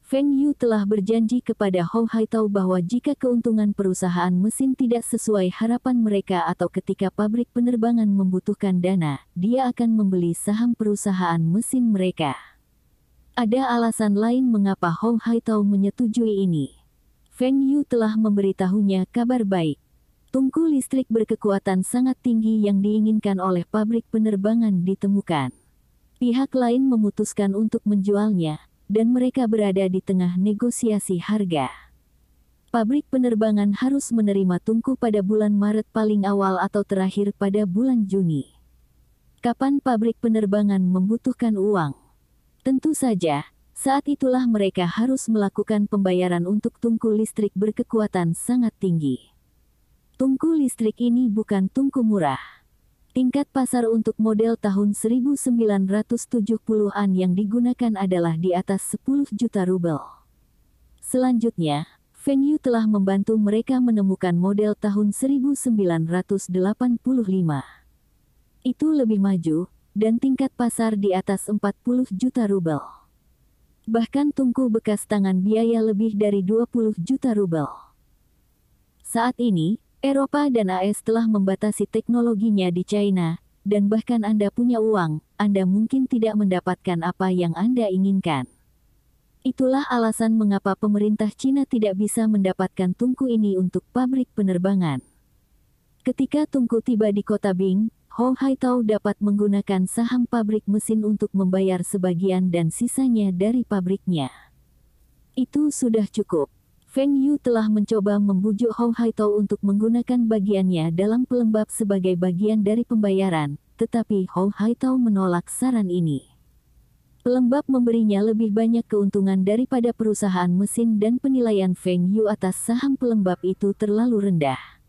A: Feng Yu telah berjanji kepada Hong Haitao bahwa jika keuntungan perusahaan mesin tidak sesuai harapan mereka atau ketika pabrik penerbangan membutuhkan dana, dia akan membeli saham perusahaan mesin mereka. Ada alasan lain mengapa Hong Haitao menyetujui ini. Feng Yu telah memberitahunya kabar baik. Tungku listrik berkekuatan sangat tinggi yang diinginkan oleh pabrik penerbangan ditemukan. Pihak lain memutuskan untuk menjualnya, dan mereka berada di tengah negosiasi harga. Pabrik penerbangan harus menerima tungku pada bulan Maret paling awal atau terakhir pada bulan Juni. Kapan pabrik penerbangan membutuhkan uang? Tentu saja, saat itulah mereka harus melakukan pembayaran untuk tungku listrik berkekuatan sangat tinggi. Tungku listrik ini bukan tungku murah. Tingkat pasar untuk model tahun 1970-an yang digunakan adalah di atas 10 juta rubel. Selanjutnya, Feng Yu telah membantu mereka menemukan model tahun 1985. Itu lebih maju, dan tingkat pasar di atas 40 juta rubel. Bahkan tungku bekas tangan biaya lebih dari 20 juta rubel. Saat ini, Eropa dan AS telah membatasi teknologinya di China, dan bahkan Anda punya uang, Anda mungkin tidak mendapatkan apa yang Anda inginkan. Itulah alasan mengapa pemerintah Cina tidak bisa mendapatkan tungku ini untuk pabrik penerbangan. Ketika tungku tiba di kota Bing, Hou Haitao dapat menggunakan saham pabrik mesin untuk membayar sebagian dan sisanya dari pabriknya. Itu sudah cukup. Feng Yu telah mencoba membujuk Hou Haitao untuk menggunakan bagiannya dalam pelembab sebagai bagian dari pembayaran, tetapi Hou Haitao menolak saran ini. Pelembab memberinya lebih banyak keuntungan daripada perusahaan mesin dan penilaian Feng Yu atas saham pelembab itu terlalu rendah.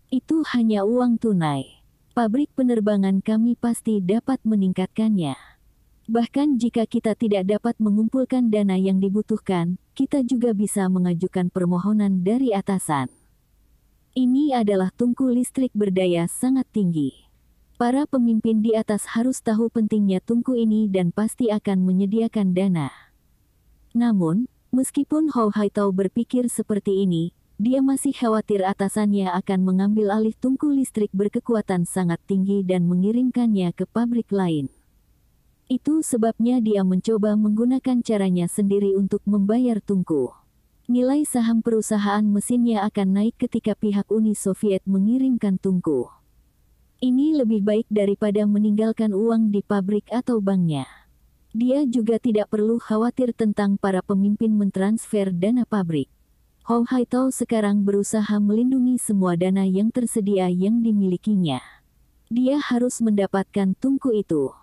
A: Itu hanya uang tunai. Pabrik penerbangan kami pasti dapat meningkatkannya. Bahkan jika kita tidak dapat mengumpulkan dana yang dibutuhkan, kita juga bisa mengajukan permohonan dari atasan. Ini adalah tungku listrik berdaya sangat tinggi. Para pemimpin di atas harus tahu pentingnya tungku ini dan pasti akan menyediakan dana. Namun, meskipun Hou Haitao berpikir seperti ini, dia masih khawatir atasannya akan mengambil alih tungku listrik berkekuatan sangat tinggi dan mengirimkannya ke pabrik lain. Itu sebabnya dia mencoba menggunakan caranya sendiri untuk membayar tungku. Nilai saham perusahaan mesinnya akan naik ketika pihak Uni Soviet mengirimkan tungku. Ini lebih baik daripada meninggalkan uang di pabrik atau banknya. Dia juga tidak perlu khawatir tentang para pemimpin mentransfer dana pabrik. Hou Haitao sekarang berusaha melindungi semua dana yang tersedia yang dimilikinya. Dia harus mendapatkan tungku itu.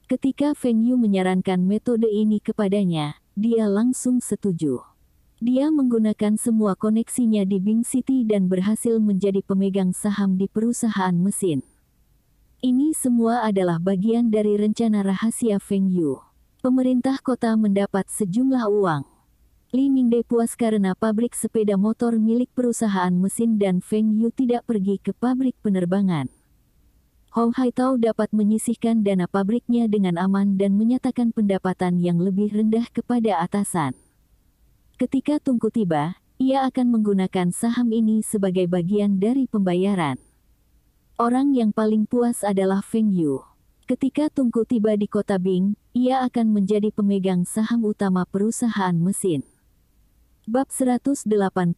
A: Ketika Feng Yu menyarankan metode ini kepadanya, dia langsung setuju. Dia menggunakan semua koneksinya di Bing City dan berhasil menjadi pemegang saham di perusahaan mesin. Ini semua adalah bagian dari rencana rahasia Feng Yu. Pemerintah kota mendapat sejumlah uang. Li Mingde puas karena pabrik sepeda motor milik perusahaan mesin dan Feng Yu tidak pergi ke pabrik penerbangan. Hou Haitao dapat menyisihkan dana pabriknya dengan aman dan menyatakan pendapatan yang lebih rendah kepada atasan. Ketika tungku tiba, ia akan menggunakan saham ini sebagai bagian dari pembayaran. Orang yang paling puas adalah Feng Yu. Ketika tungku tiba di kota Bing, ia akan menjadi pemegang saham utama perusahaan mesin. Bab 185. 1990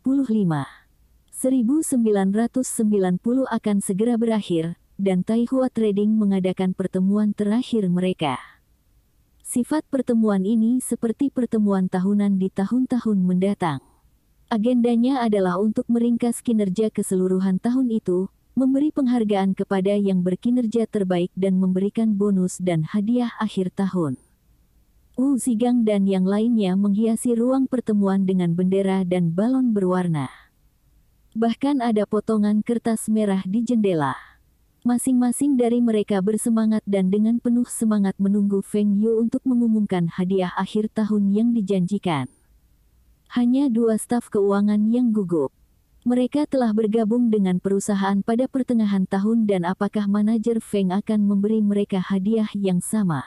A: akan segera berakhir, dan Taihua Trading mengadakan pertemuan terakhir mereka. Sifat pertemuan ini seperti pertemuan tahunan di tahun-tahun mendatang. Agendanya adalah untuk meringkas kinerja keseluruhan tahun itu, memberi penghargaan kepada yang berkinerja terbaik dan memberikan bonus dan hadiah akhir tahun. Wu Zigang dan yang lainnya menghiasi ruang pertemuan dengan bendera dan balon berwarna. Bahkan ada potongan kertas merah di jendela. Masing-masing dari mereka bersemangat dan dengan penuh semangat menunggu Feng Yu untuk mengumumkan hadiah akhir tahun yang dijanjikan. Hanya 2 staf keuangan yang gugup. Mereka telah bergabung dengan perusahaan pada pertengahan tahun dan apakah manajer Feng akan memberi mereka hadiah yang sama?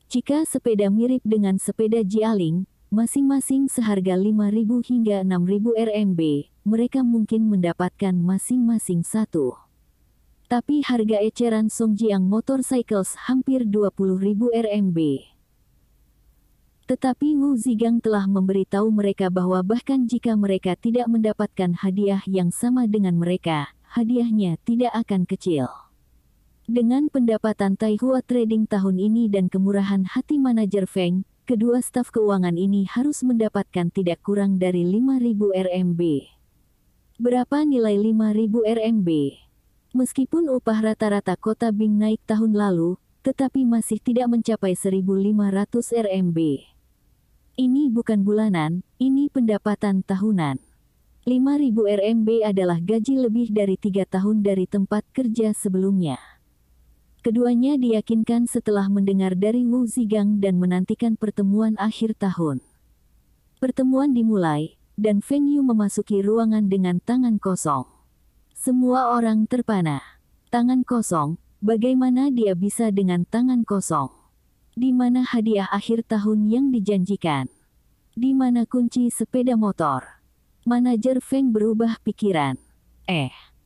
A: Jika sepeda mirip dengan sepeda Jialing, masing-masing seharga 5.000 hingga 6.000 RMB, mereka mungkin mendapatkan masing-masing satu. Tapi harga eceran Songjiang Motorcycles hampir 20.000 RMB. Tetapi Wu Zigang telah memberitahu mereka bahwa bahkan jika mereka tidak mendapatkan hadiah yang sama dengan mereka, hadiahnya tidak akan kecil. Dengan pendapatan Taihua Trading tahun ini dan kemurahan hati manajer Feng, kedua staf keuangan ini harus mendapatkan tidak kurang dari 5.000 RMB. Berapa nilai 5.000 RMB? Meskipun upah rata-rata kota Bing naik tahun lalu, tetapi masih tidak mencapai 1.500 RMB. Ini bukan bulanan, ini pendapatan tahunan. 5.000 RMB adalah gaji lebih dari 3 tahun dari tempat kerja sebelumnya. Keduanya diyakinkan setelah mendengar dari Wu Zigang dan menantikan pertemuan akhir tahun. Pertemuan dimulai, dan Feng Yu memasuki ruangan dengan tangan kosong. Semua orang terpana. Tangan kosong, bagaimana dia bisa dengan tangan kosong? Di mana hadiah akhir tahun yang dijanjikan? Di mana kunci sepeda motor? Manajer Feng berubah pikiran.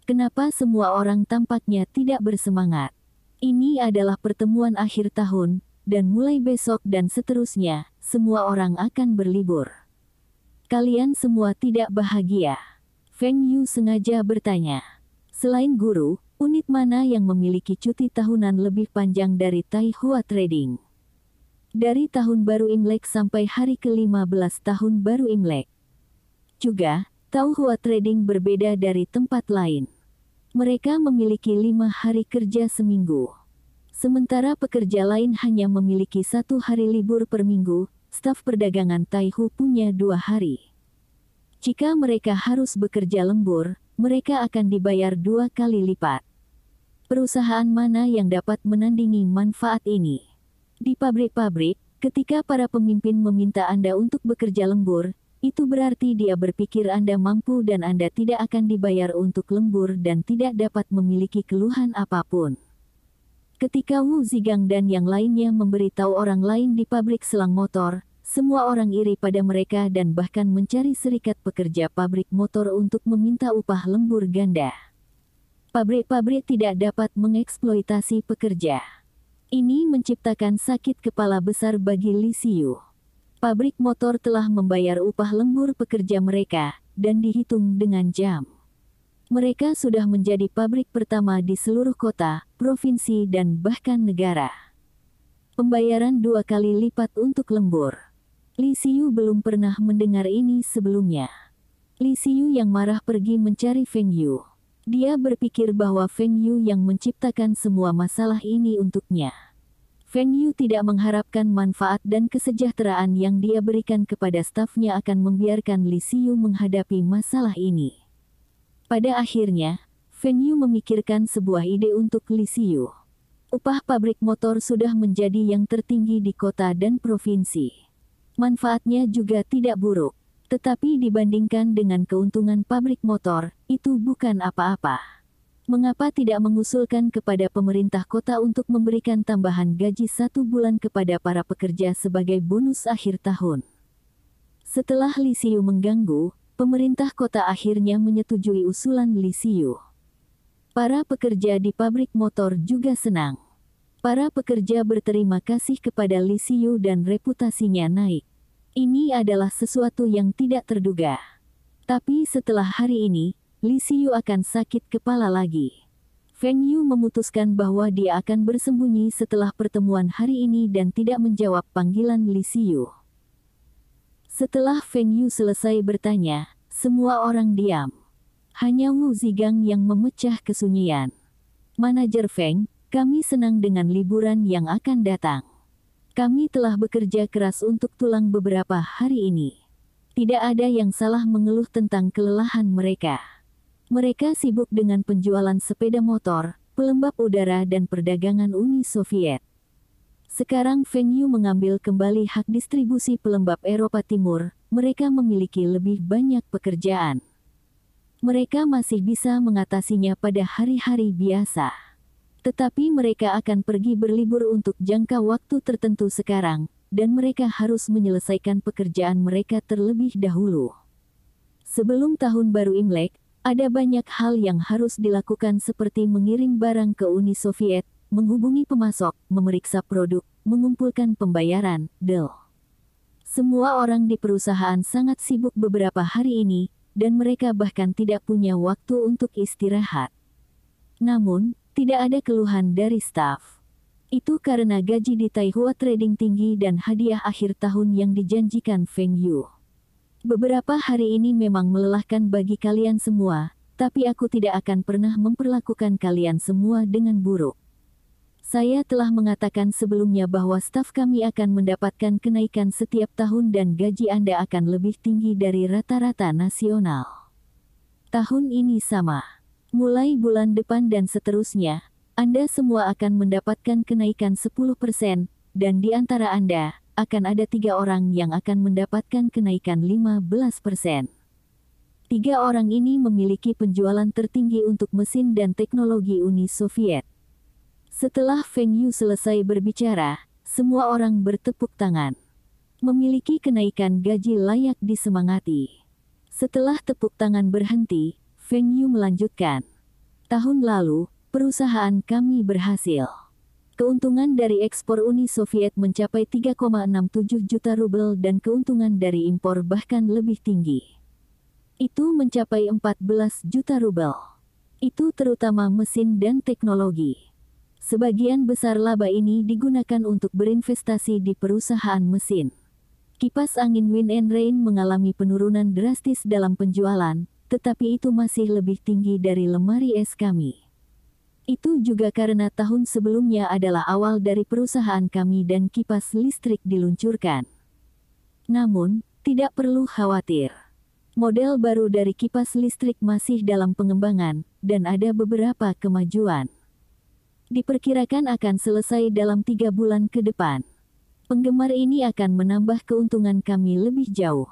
A: Kenapa semua orang tampaknya tidak bersemangat? Ini adalah pertemuan akhir tahun, dan mulai besok dan seterusnya, semua orang akan berlibur. Kalian semua tidak bahagia. Feng Yu sengaja bertanya. Selain guru, unit mana yang memiliki cuti tahunan lebih panjang dari Tai Hua Trading? Dari tahun baru Imlek sampai hari ke-15 tahun baru Imlek. Juga, Tai Hua Trading berbeda dari tempat lain. Mereka memiliki 5 hari kerja seminggu. Sementara pekerja lain hanya memiliki 1 hari libur per minggu, staf perdagangan Tai Hua punya 2 hari. Jika mereka harus bekerja lembur, mereka akan dibayar 2 kali lipat. Perusahaan mana yang dapat menandingi manfaat ini? Di pabrik-pabrik, ketika para pemimpin meminta Anda untuk bekerja lembur, itu berarti dia berpikir Anda mampu dan Anda tidak akan dibayar untuk lembur dan tidak dapat memiliki keluhan apapun. Ketika Wu Zigang dan yang lainnya memberitahu orang lain di pabrik selang motor, semua orang iri pada mereka dan bahkan mencari serikat pekerja pabrik motor untuk meminta upah lembur ganda. Pabrik-pabrik tidak dapat mengeksploitasi pekerja. Ini menciptakan sakit kepala besar bagi Li Xiu. Pabrik motor telah membayar upah lembur pekerja mereka, dan dihitung dengan jam. Mereka sudah menjadi pabrik pertama di seluruh kota, provinsi dan bahkan negara. Pembayaran 2 kali lipat untuk lembur. Li Xiu belum pernah mendengar ini sebelumnya. Li Xiu yang marah pergi mencari Feng Yu. Dia berpikir bahwa Feng Yu yang menciptakan semua masalah ini untuknya. Feng Yu tidak mengharapkan manfaat dan kesejahteraan yang dia berikan kepada stafnya akan membiarkan Li Xiu menghadapi masalah ini. Pada akhirnya, Feng Yu memikirkan sebuah ide untuk Li Xiu. Upah pabrik motor sudah menjadi yang tertinggi di kota dan provinsi. Manfaatnya juga tidak buruk. Tetapi dibandingkan dengan keuntungan pabrik motor, itu bukan apa-apa. Mengapa tidak mengusulkan kepada pemerintah kota untuk memberikan tambahan gaji 1 bulan kepada para pekerja sebagai bonus akhir tahun? Setelah Li Xiu mengganggu, pemerintah kota akhirnya menyetujui usulan Li Xiu. Para pekerja di pabrik motor juga senang. Para pekerja berterima kasih kepada Li Xiu dan reputasinya naik. Ini adalah sesuatu yang tidak terduga. Tapi setelah hari ini, Li Xiu akan sakit kepala lagi. Feng Yu memutuskan bahwa dia akan bersembunyi setelah pertemuan hari ini dan tidak menjawab panggilan Li Xiu. Setelah Feng Yu selesai bertanya, semua orang diam. Hanya Wu Zigang yang memecah kesunyian. Manajer Feng, kami senang dengan liburan yang akan datang. Kami telah bekerja keras untuk tulang beberapa hari ini. Tidak ada yang salah mengeluh tentang kelelahan mereka. Mereka sibuk dengan penjualan sepeda motor, pelembab udara dan perdagangan Uni Soviet. Sekarang Feng Yu mengambil kembali hak distribusi pelembab Eropa Timur, mereka memiliki lebih banyak pekerjaan. Mereka masih bisa mengatasinya pada hari-hari biasa. Tetapi mereka akan pergi berlibur untuk jangka waktu tertentu sekarang, dan mereka harus menyelesaikan pekerjaan mereka terlebih dahulu. Sebelum tahun baru Imlek, ada banyak hal yang harus dilakukan seperti mengirim barang ke Uni Soviet, menghubungi pemasok, memeriksa produk, mengumpulkan pembayaran, del. Semua orang di perusahaan sangat sibuk beberapa hari ini, dan mereka bahkan tidak punya waktu untuk istirahat. Namun, tidak ada keluhan dari staf. Itu karena gaji di Tai Hua Trading tinggi dan hadiah akhir tahun yang dijanjikan Feng Yu. Beberapa hari ini memang melelahkan bagi kalian semua, tapi aku tidak akan pernah memperlakukan kalian semua dengan buruk. Saya telah mengatakan sebelumnya bahwa staf kami akan mendapatkan kenaikan setiap tahun dan gaji Anda akan lebih tinggi dari rata-rata nasional. Tahun ini sama. Mulai bulan depan dan seterusnya, Anda semua akan mendapatkan kenaikan 10%, dan di antara Anda, akan ada 3 orang yang akan mendapatkan kenaikan 15%. 3 orang ini memiliki penjualan tertinggi untuk mesin dan teknologi Uni Soviet. Setelah Feng Yu selesai berbicara, semua orang bertepuk tangan. Memiliki kenaikan gaji layak disemangati. Setelah tepuk tangan berhenti, Feng Yu melanjutkan. Tahun lalu, perusahaan kami berhasil. Keuntungan dari ekspor Uni Soviet mencapai 3,67 juta rubel dan keuntungan dari impor bahkan lebih tinggi. Itu mencapai 14 juta rubel. Itu terutama mesin dan teknologi. Sebagian besar laba ini digunakan untuk berinvestasi di perusahaan mesin. Kipas angin Wind and Rain mengalami penurunan drastis dalam penjualan, tetapi itu masih lebih tinggi dari lemari es kami. Itu juga karena tahun sebelumnya adalah awal dari perusahaan kami dan kipas listrik diluncurkan. Namun, tidak perlu khawatir. Model baru dari kipas listrik masih dalam pengembangan, dan ada beberapa kemajuan. Diperkirakan akan selesai dalam 3 bulan ke depan. Penggemar ini akan menambah keuntungan kami lebih jauh.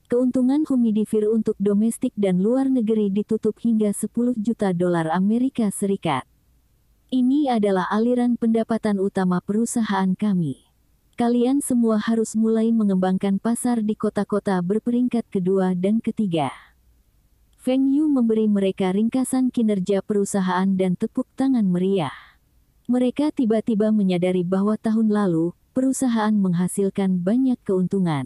A: Keuntungan humidifier untuk domestik dan luar negeri ditutup hingga 10 juta dolar Amerika Serikat. Ini adalah aliran pendapatan utama perusahaan kami. Kalian semua harus mulai mengembangkan pasar di kota-kota berperingkat kedua dan ketiga. Feng Yu memberi mereka ringkasan kinerja perusahaan dan tepuk tangan meriah. Mereka tiba-tiba menyadari bahwa tahun lalu, perusahaan menghasilkan banyak keuntungan.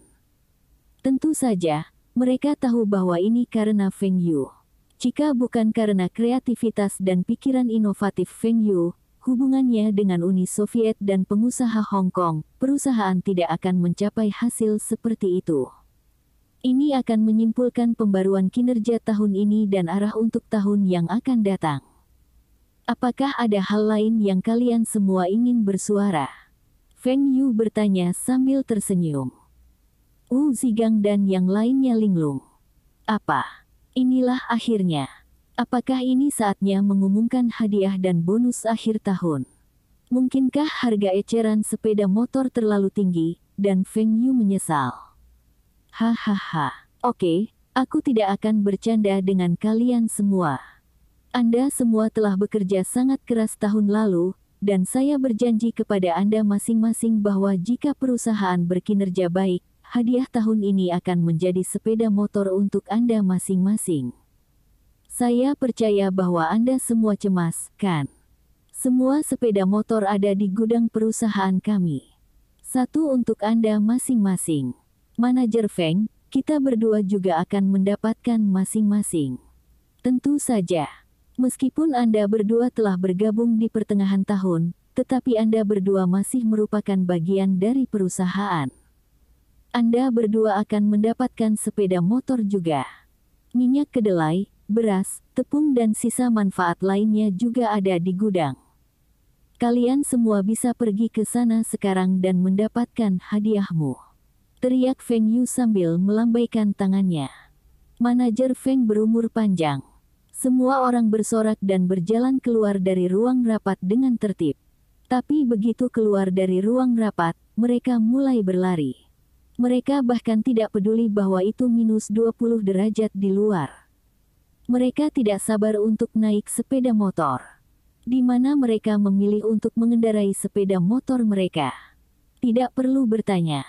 A: Tentu saja, mereka tahu bahwa ini karena Feng Yu. Jika bukan karena kreativitas dan pikiran inovatif Feng Yu, hubungannya dengan Uni Soviet dan pengusaha Hong Kong, perusahaan tidak akan mencapai hasil seperti itu. Ini akan menyimpulkan pembaruan kinerja tahun ini dan arah untuk tahun yang akan datang. Apakah ada hal lain yang kalian semua ingin bersuara? Feng Yu bertanya sambil tersenyum. Wu Zigang dan yang lainnya linglung. Apa? Inilah akhirnya. Apakah ini saatnya mengumumkan hadiah dan bonus akhir tahun? Mungkinkah harga eceran sepeda motor terlalu tinggi, dan Feng Yu menyesal? Hahaha. Oke, aku tidak akan bercanda dengan kalian semua. Anda semua telah bekerja sangat keras tahun lalu, dan saya berjanji kepada Anda masing-masing bahwa jika perusahaan berkinerja baik, hadiah tahun ini akan menjadi sepeda motor untuk Anda masing-masing. Saya percaya bahwa Anda semua cemas, kan? Semua sepeda motor ada di gudang perusahaan kami. Satu untuk Anda masing-masing. Manajer Feng, kita berdua juga akan mendapatkan masing-masing. Tentu saja. Meskipun Anda berdua telah bergabung di pertengahan tahun, tetapi Anda berdua masih merupakan bagian dari perusahaan. Anda berdua akan mendapatkan sepeda motor juga. Minyak kedelai, beras, tepung dan sisa manfaat lainnya juga ada di gudang. Kalian semua bisa pergi ke sana sekarang dan mendapatkan hadiahmu. Teriak Feng Yu sambil melambaikan tangannya. Manajer Feng berumur panjang. Semua orang bersorak dan berjalan keluar dari ruang rapat dengan tertib. Tapi begitu keluar dari ruang rapat, mereka mulai berlari. Mereka bahkan tidak peduli bahwa itu minus 20 derajat di luar. Mereka tidak sabar untuk naik sepeda motor. Di mana mereka memilih untuk mengendarai sepeda motor mereka? Tidak perlu bertanya.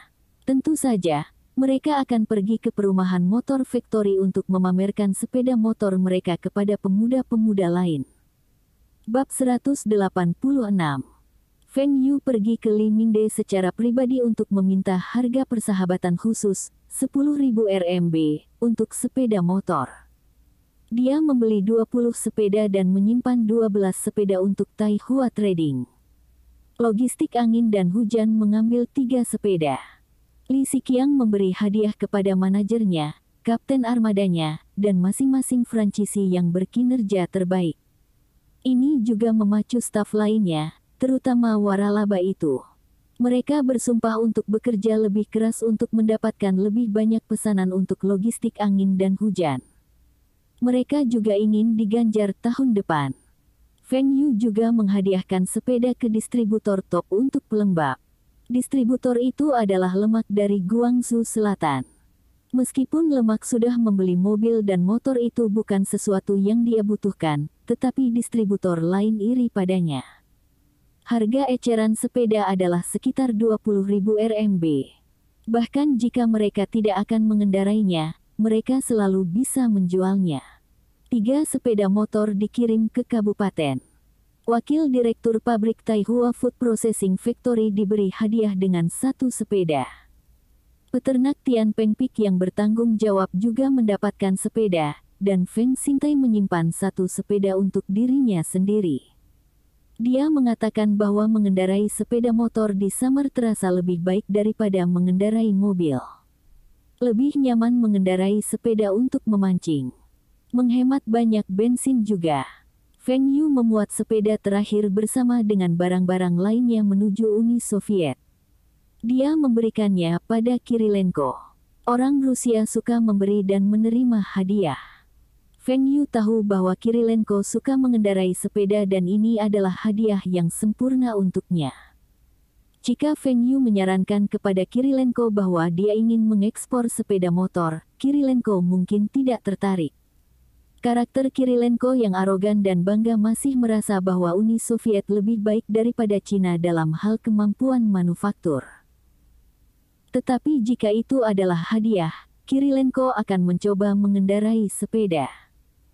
A: Tentu saja, mereka akan pergi ke perumahan motor factory untuk memamerkan sepeda motor mereka kepada pemuda-pemuda lain. Bab 186. Feng Yu pergi ke Li Mingde secara pribadi untuk meminta harga persahabatan khusus, 10.000 RMB, untuk sepeda motor. Dia membeli 20 sepeda dan menyimpan 12 sepeda untuk Tai Hua Trading. Logistik angin dan hujan mengambil 3 sepeda. Li Xiqiang memberi hadiah kepada manajernya, kapten armadanya, dan masing-masing franchisee yang berkinerja terbaik. Ini juga memacu staf lainnya, terutama waralaba itu. Mereka bersumpah untuk bekerja lebih keras untuk mendapatkan lebih banyak pesanan untuk logistik angin dan hujan. Mereka juga ingin diganjar tahun depan. Feng Yu juga menghadiahkan sepeda ke distributor top untuk pelembab. Distributor itu adalah Lemak dari Guangzhou Selatan. Meskipun Lemak sudah membeli mobil dan motor itu bukan sesuatu yang dia butuhkan, tetapi distributor lain iri padanya. Harga eceran sepeda adalah sekitar 20.000 RMB. Bahkan jika mereka tidak akan mengendarainya, mereka selalu bisa menjualnya. 3 sepeda motor dikirim ke kabupaten. Wakil Direktur Pabrik Taihua Food Processing Factory diberi hadiah dengan 1 sepeda. Peternak Tian Pengpik yang bertanggung jawab juga mendapatkan sepeda, dan Feng Xingtai menyimpan 1 sepeda untuk dirinya sendiri. Dia mengatakan bahwa mengendarai sepeda motor di summer terasa lebih baik daripada mengendarai mobil. Lebih nyaman mengendarai sepeda untuk memancing. Menghemat banyak bensin juga. Feng Yu memuat sepeda terakhir bersama dengan barang-barang lainnya menuju Uni Soviet. Dia memberikannya pada Kirilenko. Orang Rusia suka memberi dan menerima hadiah. Feng Yu tahu bahwa Kirilenko suka mengendarai sepeda dan ini adalah hadiah yang sempurna untuknya. Jika Feng Yu menyarankan kepada Kirilenko bahwa dia ingin mengekspor sepeda motor, Kirilenko mungkin tidak tertarik. Karakter Kirilenko yang arogan dan bangga masih merasa bahwa Uni Soviet lebih baik daripada Cina dalam hal kemampuan manufaktur. Tetapi jika itu adalah hadiah, Kirilenko akan mencoba mengendarai sepeda.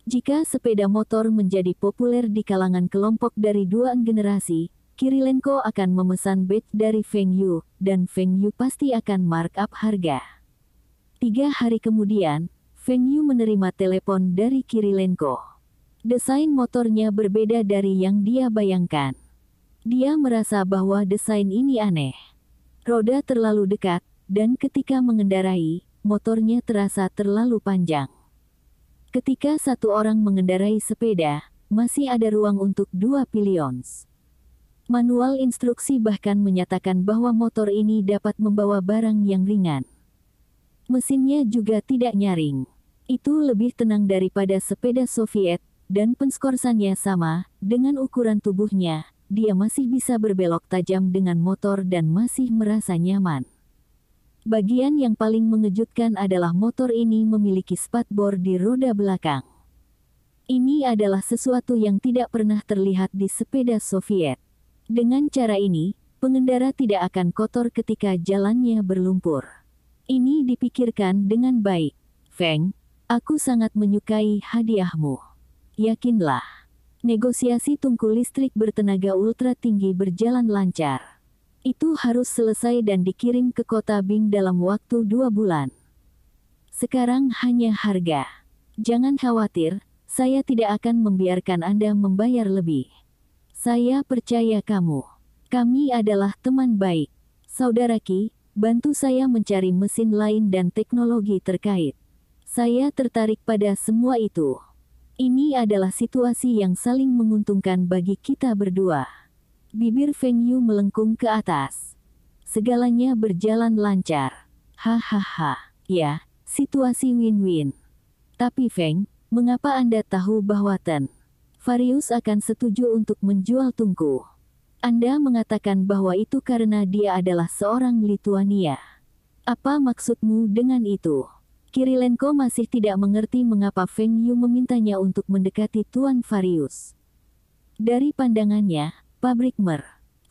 A: Jika sepeda motor menjadi populer di kalangan kelompok dari 2 generasi, Kirilenko akan memesan batch dari Feng Yu, dan Feng Yu pasti akan markup harga. 3 hari kemudian, Feng Yu menerima telepon dari Kirilenko. Desain motornya berbeda dari yang dia bayangkan. Dia merasa bahwa desain ini aneh. Roda terlalu dekat, dan ketika mengendarai, motornya terasa terlalu panjang. Ketika satu orang mengendarai sepeda, masih ada ruang untuk 2 pilions. Manual instruksi bahkan menyatakan bahwa motor ini dapat membawa barang yang ringan. Mesinnya juga tidak nyaring. Itu lebih tenang daripada sepeda Soviet, dan penskorsannya sama, dengan ukuran tubuhnya, dia masih bisa berbelok tajam dengan motor dan masih merasa nyaman. Bagian yang paling mengejutkan adalah motor ini memiliki spatbor di roda belakang. Ini adalah sesuatu yang tidak pernah terlihat di sepeda Soviet. Dengan cara ini, pengendara tidak akan kotor ketika jalannya berlumpur. Ini dipikirkan dengan baik. Feng, aku sangat menyukai hadiahmu. Yakinlah. Negosiasi tungku listrik bertenaga ultra tinggi berjalan lancar. Itu harus selesai dan dikirim ke kota Bing dalam waktu 2 bulan. Sekarang hanya harga. Jangan khawatir, saya tidak akan membiarkan Anda membayar lebih. Saya percaya kamu. Kami adalah teman baik. Saudara Ki, bantu saya mencari mesin lain dan teknologi terkait. Saya tertarik pada semua itu. Ini adalah situasi yang saling menguntungkan bagi kita berdua. Bibir Feng Yu melengkung ke atas. Segalanya berjalan lancar. Hahaha. Ya, situasi win-win. Tapi Feng, mengapa Anda tahu bahwa Ten Varius akan setuju untuk menjual tungku? Anda mengatakan bahwa itu karena dia adalah seorang Lituania. Apa maksudmu dengan itu? Kirilenko masih tidak mengerti mengapa Feng Yu memintanya untuk mendekati Tuan Varius. Dari pandangannya, pabrik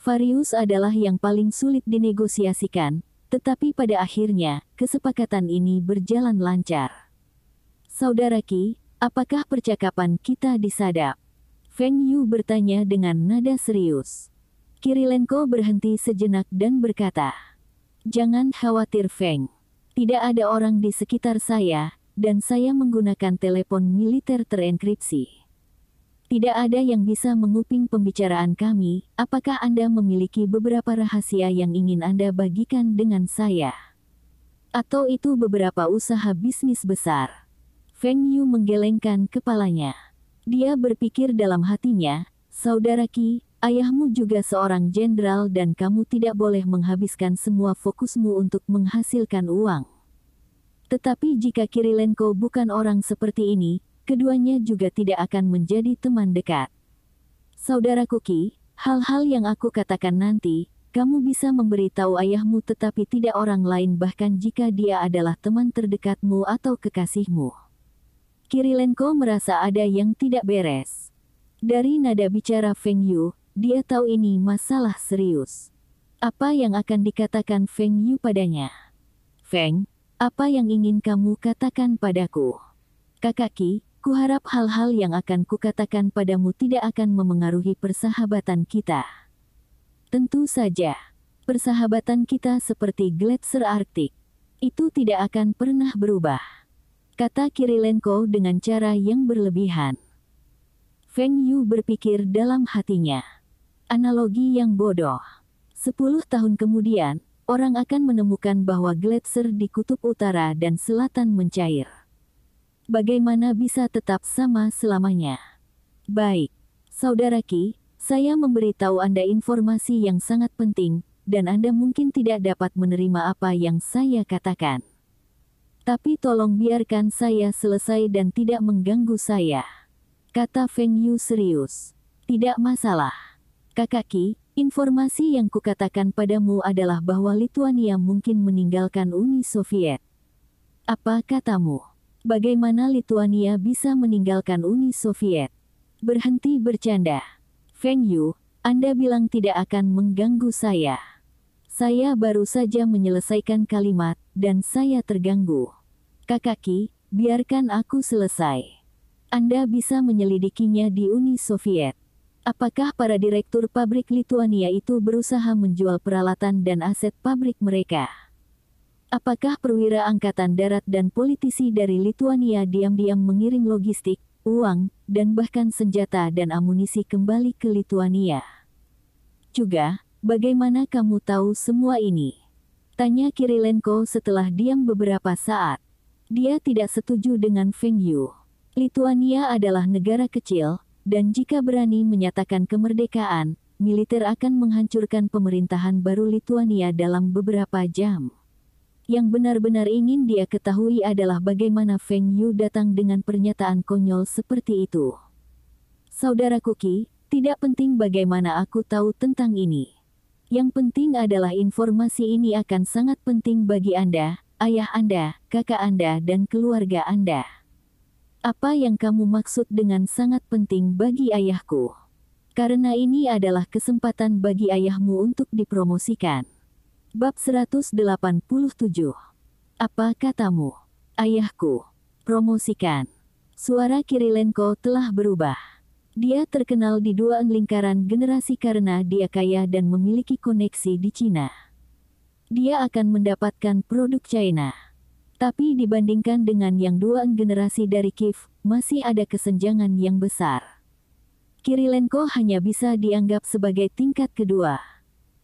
A: Varius adalah yang paling sulit dinegosiasikan, tetapi pada akhirnya, kesepakatan ini berjalan lancar. Saudara Ki, apakah percakapan kita disadap? Feng Yu bertanya dengan nada serius. Kirilenko berhenti sejenak dan berkata, "Jangan khawatir Feng. Tidak ada orang di sekitar saya, dan saya menggunakan telepon militer terenkripsi. Tidak ada yang bisa menguping pembicaraan kami. Apakah Anda memiliki beberapa rahasia yang ingin Anda bagikan dengan saya? Atau itu beberapa usaha bisnis besar?" Feng Yu menggelengkan kepalanya. Dia berpikir dalam hatinya, "Saudara Ki, ayahmu juga seorang jenderal dan kamu tidak boleh menghabiskan semua fokusmu untuk menghasilkan uang." Tetapi jika Kirilenko bukan orang seperti ini, keduanya juga tidak akan menjadi teman dekat. Saudara Ki, hal-hal yang aku katakan nanti, kamu bisa memberitahu ayahmu tetapi tidak orang lain bahkan jika dia adalah teman terdekatmu atau kekasihmu. Kirilenko merasa ada yang tidak beres. Dari nada bicara Feng Yu, dia tahu ini masalah serius. Apa yang akan dikatakan Feng Yu padanya? "Feng, apa yang ingin kamu katakan padaku?" "Kakak Ki, Kuharap hal-hal yang akan kukatakan padamu tidak akan memengaruhi persahabatan kita. Tentu saja, persahabatan kita seperti gletser Arktik. Itu tidak akan pernah berubah, kata Kirilenko dengan cara yang berlebihan. Feng Yu berpikir dalam hatinya. Analogi yang bodoh. 10 tahun kemudian, orang akan menemukan bahwa gletser di kutub utara dan selatan mencair. Bagaimana bisa tetap sama selamanya? Baik, saudara Qi, saya memberitahu Anda informasi yang sangat penting, dan Anda mungkin tidak dapat menerima apa yang saya katakan. Tapi tolong biarkan saya selesai dan tidak mengganggu saya, kata Feng Yu serius. Tidak masalah. Kakak Qi, informasi yang kukatakan padamu adalah bahwa Lituania mungkin meninggalkan Uni Soviet. Apa katamu? Bagaimana Lituania bisa meninggalkan Uni Soviet? Berhenti bercanda. Feng Yu, Anda bilang tidak akan mengganggu saya. Saya baru saja menyelesaikan kalimat, dan saya terganggu. Kakak Qi, biarkan aku selesai. Anda bisa menyelidikinya di Uni Soviet. Apakah para direktur pabrik Lituania itu berusaha menjual peralatan dan aset pabrik mereka? Apakah perwira angkatan darat dan politisi dari Lituania diam-diam mengirim logistik, uang, dan bahkan senjata dan amunisi kembali ke Lituania? Juga, bagaimana kamu tahu semua ini? Tanya Kirilenko setelah diam beberapa saat. Dia tidak setuju dengan Feng Yu. Lituania adalah negara kecil, dan jika berani menyatakan kemerdekaan, militer akan menghancurkan pemerintahan baru Lituania dalam beberapa jam. Yang benar-benar ingin dia ketahui adalah bagaimana Feng Yu datang dengan pernyataan konyol seperti itu. Saudaraku Qi, tidak penting bagaimana aku tahu tentang ini. Yang penting adalah informasi ini akan sangat penting bagi Anda, ayah Anda, kakak Anda dan keluarga Anda. Apa yang kamu maksud dengan sangat penting bagi ayahku? Karena ini adalah kesempatan bagi ayahmu untuk dipromosikan. Bab 187. Apa katamu? Ayahku. Promosikan. Suara Kirilenko telah berubah. Dia terkenal di dua lingkaran generasi karena dia kaya dan memiliki koneksi di Cina. Dia akan mendapatkan produk China. Tapi dibandingkan dengan yang dua generasi dari Kiev, masih ada kesenjangan yang besar. Kirilenko hanya bisa dianggap sebagai tingkat kedua.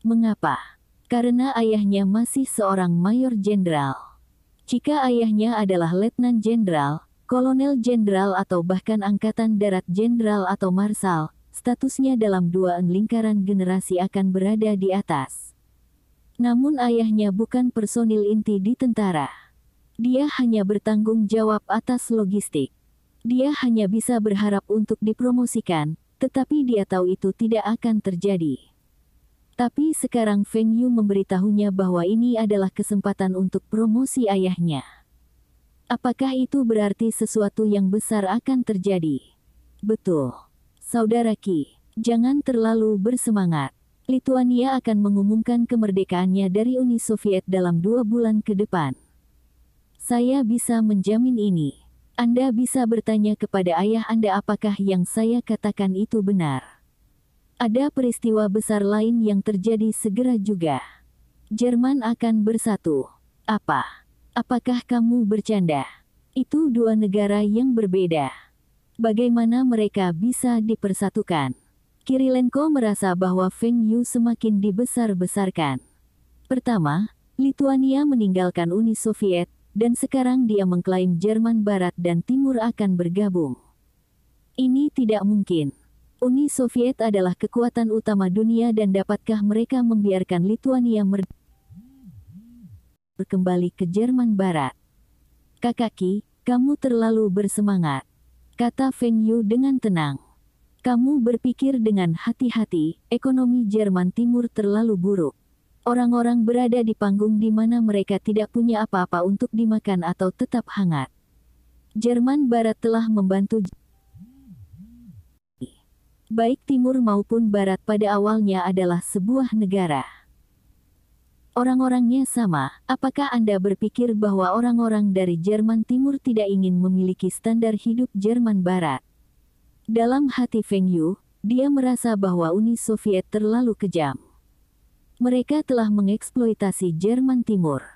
A: Mengapa? Karena ayahnya masih seorang mayor jenderal. Jika ayahnya adalah letnan jenderal, kolonel jenderal atau bahkan angkatan darat jenderal atau marsal, statusnya dalam dua lingkaran generasi akan berada di atas. Namun ayahnya bukan personil inti di tentara. Dia hanya bertanggung jawab atas logistik. Dia hanya bisa berharap untuk dipromosikan, tetapi dia tahu itu tidak akan terjadi. Tapi sekarang Feng Yu memberitahunya bahwa ini adalah kesempatan untuk promosi ayahnya. Apakah itu berarti sesuatu yang besar akan terjadi? Betul. Saudara Qi, jangan terlalu bersemangat. Lituania akan mengumumkan kemerdekaannya dari Uni Soviet dalam 2 bulan ke depan. Saya bisa menjamin ini. Anda bisa bertanya kepada ayah Anda apakah yang saya katakan itu benar. Ada peristiwa besar lain yang terjadi segera juga. Jerman akan bersatu. Apa? Apakah kamu bercanda? Itu dua negara yang berbeda. Bagaimana mereka bisa dipersatukan? Kirilenko merasa bahwa Feng Yu semakin dibesar-besarkan. Pertama, Lituania meninggalkan Uni Soviet, dan sekarang dia mengklaim Jerman Barat dan Timur akan bergabung. Ini tidak mungkin. Uni Soviet adalah kekuatan utama dunia dan dapatkah mereka membiarkan Lituania kembali ke Jerman Barat? Kakak Qi, kamu terlalu bersemangat, kata Feng Yu dengan tenang. Kamu berpikir dengan hati-hati, ekonomi Jerman Timur terlalu buruk. Orang-orang berada di panggung di mana mereka tidak punya apa-apa untuk dimakan atau tetap hangat. Jerman Barat telah membantu baik timur maupun barat pada awalnya adalah sebuah negara. Orang-orangnya sama. Apakah Anda berpikir bahwa orang-orang dari Jerman Timur tidak ingin memiliki standar hidup Jerman Barat? Dalam hati Feng Yu, dia merasa bahwa Uni Soviet terlalu kejam. Mereka telah mengeksploitasi Jerman Timur.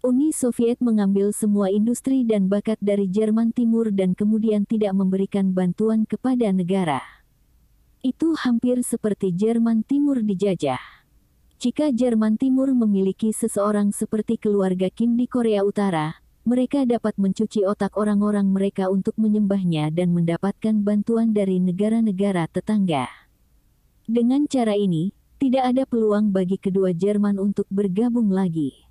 A: Uni Soviet mengambil semua industri dan bakat dari Jerman Timur dan kemudian tidak memberikan bantuan kepada negara. Itu hampir seperti Jerman Timur dijajah. Jika Jerman Timur memiliki seseorang seperti keluarga Kim di Korea Utara, mereka dapat mencuci otak orang-orang mereka untuk menyembahnya dan mendapatkan bantuan dari negara-negara tetangga. Dengan cara ini, tidak ada peluang bagi kedua Jerman untuk bergabung lagi.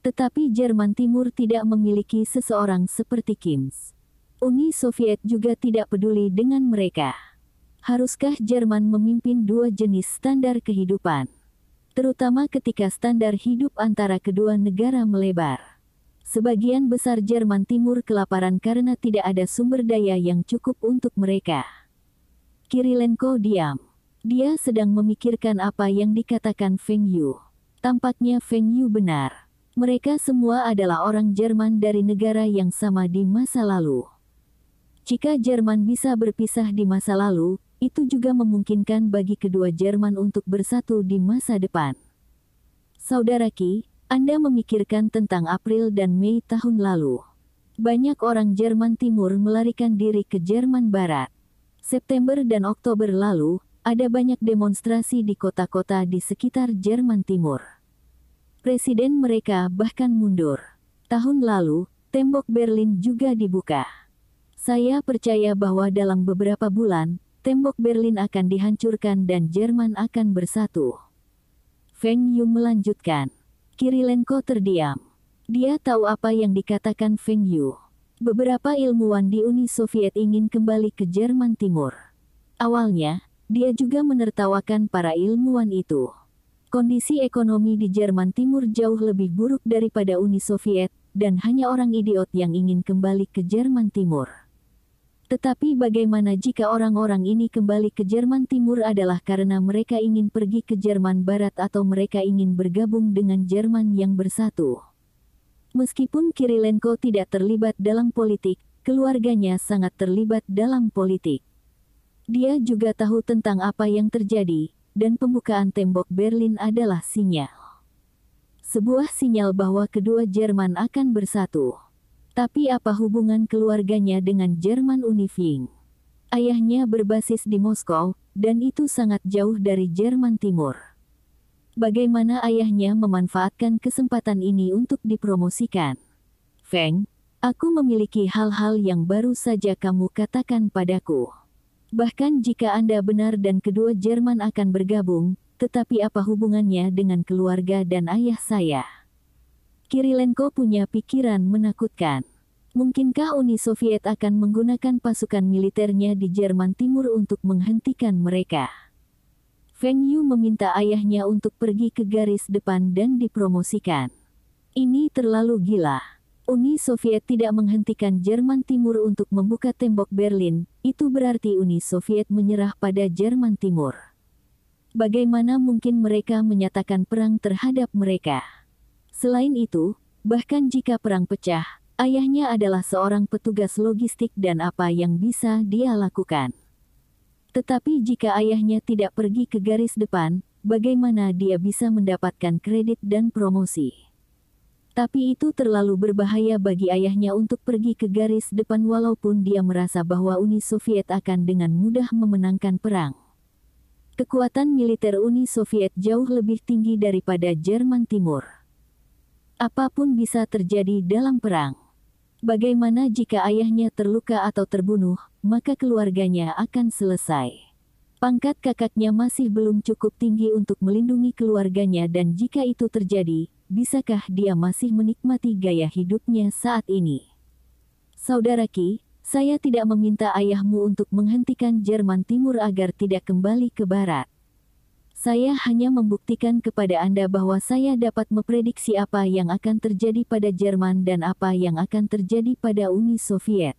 A: Tetapi Jerman Timur tidak memiliki seseorang seperti Kim. Uni Soviet juga tidak peduli dengan mereka. Haruskah Jerman memimpin dua jenis standar kehidupan? Terutama ketika standar hidup antara kedua negara melebar. Sebagian besar Jerman Timur kelaparan karena tidak ada sumber daya yang cukup untuk mereka. Kirilenko diam. Dia sedang memikirkan apa yang dikatakan Feng Yu. Tampaknya Feng Yu benar. Mereka semua adalah orang Jerman dari negara yang sama di masa lalu. Jika Jerman bisa berpisah di masa lalu, itu juga memungkinkan bagi kedua Jerman untuk bersatu di masa depan. Saudara Ki, Anda memikirkan tentang April dan Mei tahun lalu. Banyak orang Jerman Timur melarikan diri ke Jerman Barat. September dan Oktober lalu, ada banyak demonstrasi di kota-kota di sekitar Jerman Timur. Presiden mereka bahkan mundur. Tahun lalu, tembok Berlin juga dibuka. Saya percaya bahwa dalam beberapa bulan, tembok Berlin akan dihancurkan dan Jerman akan bersatu. Feng Yu melanjutkan. Kirilenko terdiam. Dia tahu apa yang dikatakan Feng Yu. Beberapa ilmuwan di Uni Soviet ingin kembali ke Jerman Timur. Awalnya, dia juga menertawakan para ilmuwan itu. Kondisi ekonomi di Jerman Timur jauh lebih buruk daripada Uni Soviet, dan hanya orang idiot yang ingin kembali ke Jerman Timur. Tetapi bagaimana jika orang-orang ini kembali ke Jerman Timur adalah karena mereka ingin pergi ke Jerman Barat atau mereka ingin bergabung dengan Jerman yang bersatu? Meskipun Kirilenko tidak terlibat dalam politik, keluarganya sangat terlibat dalam politik. Dia juga tahu tentang apa yang terjadi, dan pembukaan tembok Berlin adalah sinyal. Sebuah sinyal bahwa kedua Jerman akan bersatu. Tapi apa hubungan keluarganya dengan Jerman Unifying? Ayahnya berbasis di Moskow, dan itu sangat jauh dari Jerman Timur. Bagaimana ayahnya memanfaatkan kesempatan ini untuk dipromosikan? Feng, aku memiliki hal-hal yang baru saja kamu katakan padaku. Bahkan jika Anda benar dan kedua Jerman akan bergabung, tetapi apa hubungannya dengan keluarga dan ayah saya? Kirilenko punya pikiran menakutkan. Mungkinkah Uni Soviet akan menggunakan pasukan militernya di Jerman Timur untuk menghentikan mereka? Feng Yu meminta ayahnya untuk pergi ke garis depan dan dipromosikan. Ini terlalu gila. Uni Soviet tidak menghentikan Jerman Timur untuk membuka tembok Berlin, itu berarti Uni Soviet menyerah pada Jerman Timur. Bagaimana mungkin mereka menyatakan perang terhadap mereka? Selain itu, bahkan jika perang pecah, ayahnya adalah seorang petugas logistik dan apa yang bisa dia lakukan. Tetapi jika ayahnya tidak pergi ke garis depan, bagaimana dia bisa mendapatkan kredit dan promosi? Tapi itu terlalu berbahaya bagi ayahnya untuk pergi ke garis depan walaupun dia merasa bahwa Uni Soviet akan dengan mudah memenangkan perang. Kekuatan militer Uni Soviet jauh lebih tinggi daripada Jerman Timur. Apapun bisa terjadi dalam perang. Bagaimana jika ayahnya terluka atau terbunuh, maka keluarganya akan selesai. Pangkat kakaknya masih belum cukup tinggi untuk melindungi keluarganya dan jika itu terjadi, bisakah dia masih menikmati gaya hidupnya saat ini? Saudara Ki, saya tidak meminta ayahmu untuk menghentikan Jerman Timur agar tidak kembali ke Barat. Saya hanya membuktikan kepada Anda bahwa saya dapat memprediksi apa yang akan terjadi pada Jerman dan apa yang akan terjadi pada Uni Soviet.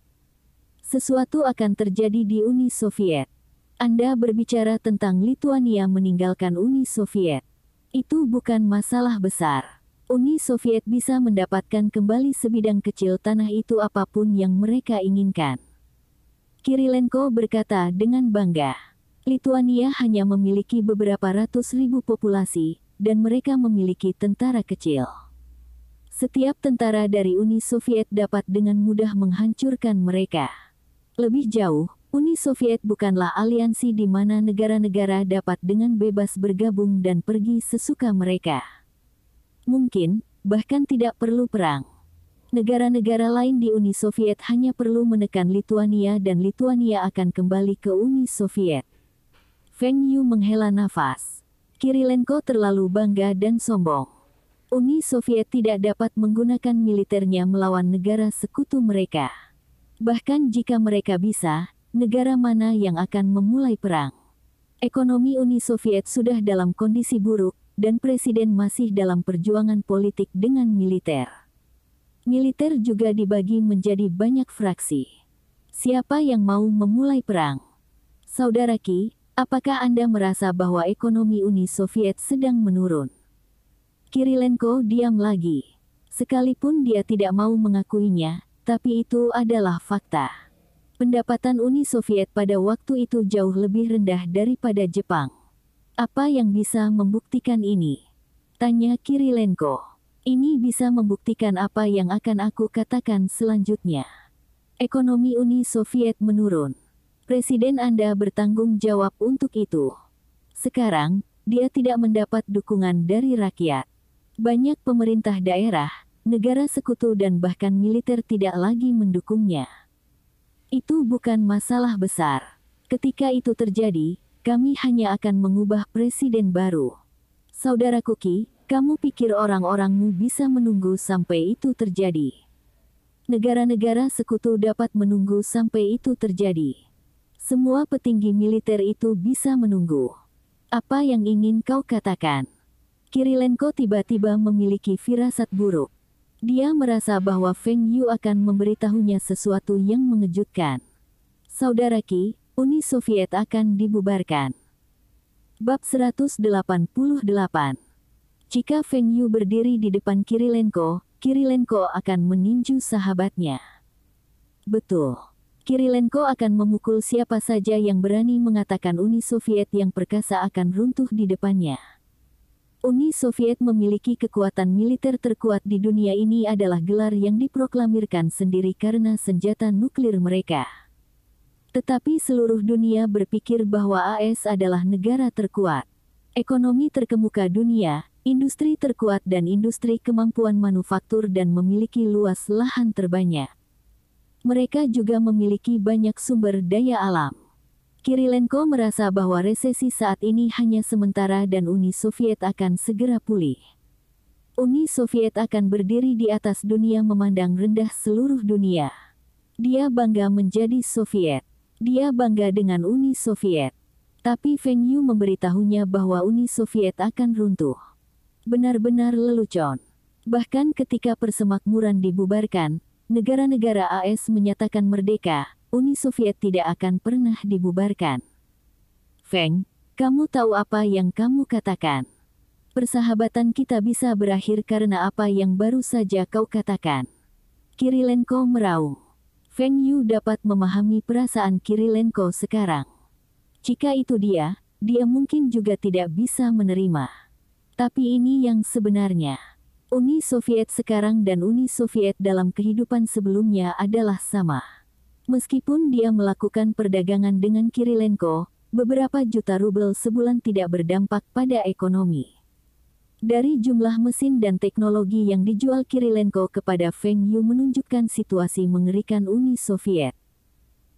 A: Sesuatu akan terjadi di Uni Soviet. Anda berbicara tentang Lituania meninggalkan Uni Soviet. Itu bukan masalah besar. Uni Soviet bisa mendapatkan kembali sebidang kecil tanah itu apapun yang mereka inginkan. Kirilenko berkata dengan bangga. Lituania hanya memiliki beberapa ratus ribu populasi, dan mereka memiliki tentara kecil. Setiap tentara dari Uni Soviet dapat dengan mudah menghancurkan mereka. Lebih jauh, Uni Soviet bukanlah aliansi di mana negara-negara dapat dengan bebas bergabung dan pergi sesuka mereka. Mungkin, bahkan tidak perlu perang. Negara-negara lain di Uni Soviet hanya perlu menekan Lituania dan Lituania akan kembali ke Uni Soviet. Feng Yu menghela nafas. Kirilenko terlalu bangga dan sombong. Uni Soviet tidak dapat menggunakan militernya melawan negara sekutu mereka. Bahkan jika mereka bisa, negara mana yang akan memulai perang? Ekonomi Uni Soviet sudah dalam kondisi buruk, dan presiden masih dalam perjuangan politik dengan militer. Militer juga dibagi menjadi banyak fraksi. Siapa yang mau memulai perang? Saudara Ki, apakah Anda merasa bahwa ekonomi Uni Soviet sedang menurun? Kirilenko diam lagi. Sekalipun dia tidak mau mengakuinya, tapi itu adalah fakta. Pendapatan Uni Soviet pada waktu itu jauh lebih rendah daripada Jepang. Apa yang bisa membuktikan ini? Tanya Kirilenko. Ini bisa membuktikan apa yang akan aku katakan selanjutnya. Ekonomi Uni Soviet menurun. Presiden Anda bertanggung jawab untuk itu. Sekarang, dia tidak mendapat dukungan dari rakyat. Banyak pemerintah daerah, negara sekutu dan bahkan militer tidak lagi mendukungnya. Itu bukan masalah besar. Ketika itu terjadi, kami hanya akan mengubah presiden baru. Saudara Kuki, kamu pikir orang-orangmu bisa menunggu sampai itu terjadi? Negara-negara sekutu dapat menunggu sampai itu terjadi. Semua petinggi militer itu bisa menunggu. Apa yang ingin kau katakan? Kirilenko tiba-tiba memiliki firasat buruk. Dia merasa bahwa Feng Yu akan memberitahunya sesuatu yang mengejutkan. Saudara Ki, Uni Soviet akan dibubarkan. Bab 188. Jika Feng Yu berdiri di depan Kirilenko, Kirilenko akan meninju sahabatnya. Betul. Kirilenko akan memukul siapa saja yang berani mengatakan Uni Soviet yang perkasa akan runtuh di depannya. Uni Soviet memiliki kekuatan militer terkuat di dunia ini adalah gelar yang diproklamirkan sendiri karena senjata nuklir mereka. Tetapi seluruh dunia berpikir bahwa AS adalah negara terkuat. Ekonomi terkemuka dunia, industri terkuat dan industri kemampuan manufaktur dan memiliki luas lahan terbanyak. Mereka juga memiliki banyak sumber daya alam. Kirilenko merasa bahwa resesi saat ini hanya sementara dan Uni Soviet akan segera pulih. Uni Soviet akan berdiri di atas dunia memandang rendah seluruh dunia. Dia bangga menjadi Soviet. Dia bangga dengan Uni Soviet. Tapi Feng Yu memberitahunya bahwa Uni Soviet akan runtuh. Benar-benar lelucon. Bahkan ketika persemakmuran dibubarkan, negara-negara AS menyatakan merdeka, Uni Soviet tidak akan pernah dibubarkan. Feng, kamu tahu apa yang kamu katakan? Persahabatan kita bisa berakhir karena apa yang baru saja kau katakan. Kirilenko meraung. Feng Yu dapat memahami perasaan Kirilenko sekarang. Jika itu dia mungkin juga tidak bisa menerima. Tapi ini yang sebenarnya. Uni Soviet sekarang dan Uni Soviet dalam kehidupan sebelumnya adalah sama. Meskipun dia melakukan perdagangan dengan Kirilenko, beberapa juta rubel sebulan tidak berdampak pada ekonomi. Dari jumlah mesin dan teknologi yang dijual Kirilenko kepada Feng Yu menunjukkan situasi mengerikan Uni Soviet.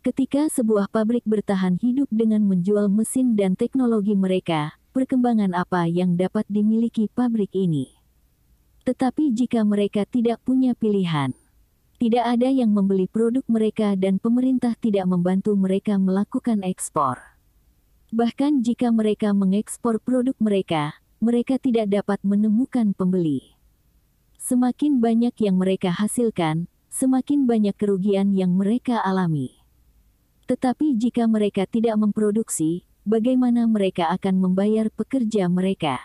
A: Ketika sebuah pabrik bertahan hidup dengan menjual mesin dan teknologi mereka, perkembangan apa yang dapat dimiliki pabrik ini? Tetapi jika mereka tidak punya pilihan, tidak ada yang membeli produk mereka dan pemerintah tidak membantu mereka melakukan ekspor. Bahkan jika mereka mengekspor produk mereka, mereka tidak dapat menemukan pembeli. Semakin banyak yang mereka hasilkan, semakin banyak kerugian yang mereka alami. Tetapi jika mereka tidak memproduksi, bagaimana mereka akan membayar pekerja mereka?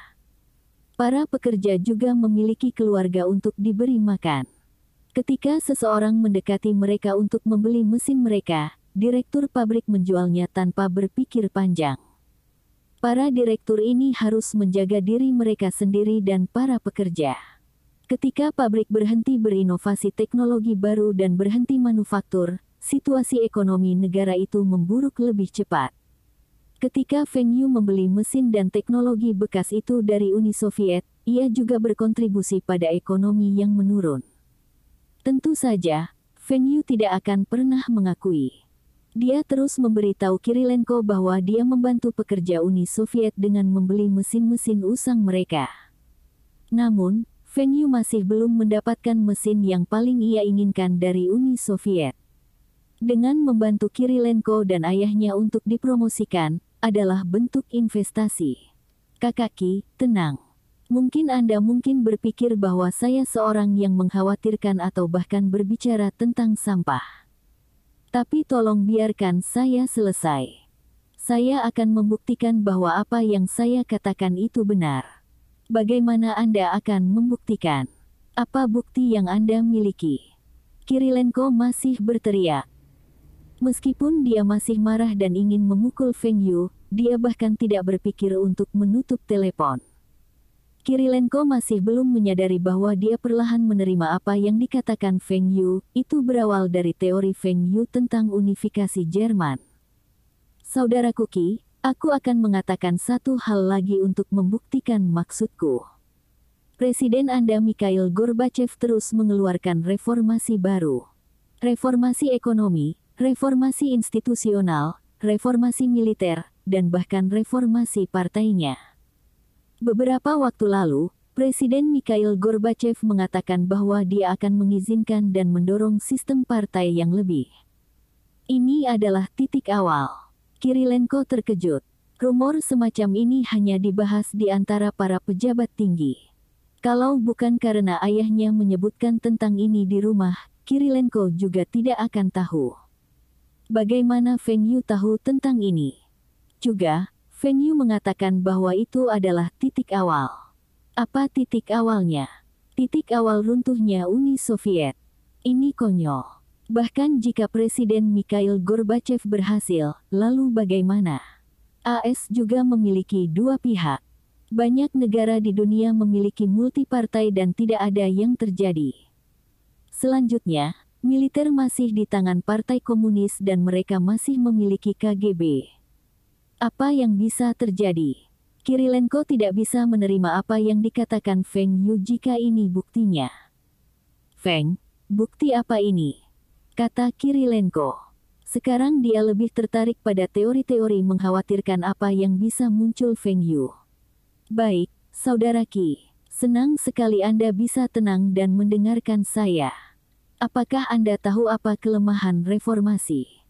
A: Para pekerja juga memiliki keluarga untuk diberi makan. Ketika seseorang mendekati mereka untuk membeli mesin mereka, direktur pabrik menjualnya tanpa berpikir panjang. Para direktur ini harus menjaga diri mereka sendiri dan para pekerja. Ketika pabrik berhenti berinovasi teknologi baru dan berhenti manufaktur, situasi ekonomi negara itu memburuk lebih cepat. Ketika Feng Yu membeli mesin dan teknologi bekas itu dari Uni Soviet, ia juga berkontribusi pada ekonomi yang menurun. Tentu saja, Feng Yu tidak akan pernah mengakui. Dia terus memberitahu Kirilenko bahwa dia membantu pekerja Uni Soviet dengan membeli mesin-mesin usang mereka. Namun, Feng Yu masih belum mendapatkan mesin yang paling ia inginkan dari Uni Soviet. Dengan membantu Kirilenko dan ayahnya untuk dipromosikan, adalah bentuk investasi. Kakaki, tenang. Mungkin Anda berpikir bahwa saya seorang yang mengkhawatirkan atau bahkan berbicara tentang sampah. Tapi tolong biarkan saya selesai. Saya akan membuktikan bahwa apa yang saya katakan itu benar. Bagaimana Anda akan membuktikan? Apa bukti yang Anda miliki? Kirilenko masih berteriak. Meskipun dia masih marah dan ingin memukul Feng Yu, dia bahkan tidak berpikir untuk menutup telepon. Kirilenko masih belum menyadari bahwa dia perlahan menerima apa yang dikatakan Feng Yu, itu berawal dari teori Feng Yu tentang unifikasi Jerman. Saudaraku Ki, aku akan mengatakan satu hal lagi untuk membuktikan maksudku. Presiden Anda Mikhail Gorbachev terus mengeluarkan reformasi baru. Reformasi ekonomi, reformasi institusional, reformasi militer, dan bahkan reformasi partainya. Beberapa waktu lalu, Presiden Mikhail Gorbachev mengatakan bahwa dia akan mengizinkan dan mendorong sistem partai yang lebih. Ini adalah titik awal. Kirilenko terkejut. Rumor semacam ini hanya dibahas di antara para pejabat tinggi. Kalau bukan karena ayahnya menyebutkan tentang ini di rumah, Kirilenko juga tidak akan tahu. Bagaimana Feng Yu tahu tentang ini? Juga, Feng Yu mengatakan bahwa itu adalah titik awal. Apa titik awalnya? Titik awal runtuhnya Uni Soviet. Ini konyol. Bahkan jika Presiden Mikhail Gorbachev berhasil, lalu bagaimana? AS juga memiliki dua pihak. Banyak negara di dunia memiliki multipartai dan tidak ada yang terjadi. Selanjutnya, militer masih di tangan Partai Komunis dan mereka masih memiliki KGB. Apa yang bisa terjadi? Kirilenko tidak bisa menerima apa yang dikatakan Feng Yu jika ini buktinya. Feng, bukti apa ini? Kata Kirilenko. Sekarang dia lebih tertarik pada teori-teori mengkhawatirkan apa yang bisa muncul Feng Yu. Baik, Saudara Ki. Senang sekali Anda bisa tenang dan mendengarkan saya. Apakah Anda tahu apa kelemahan reformasi?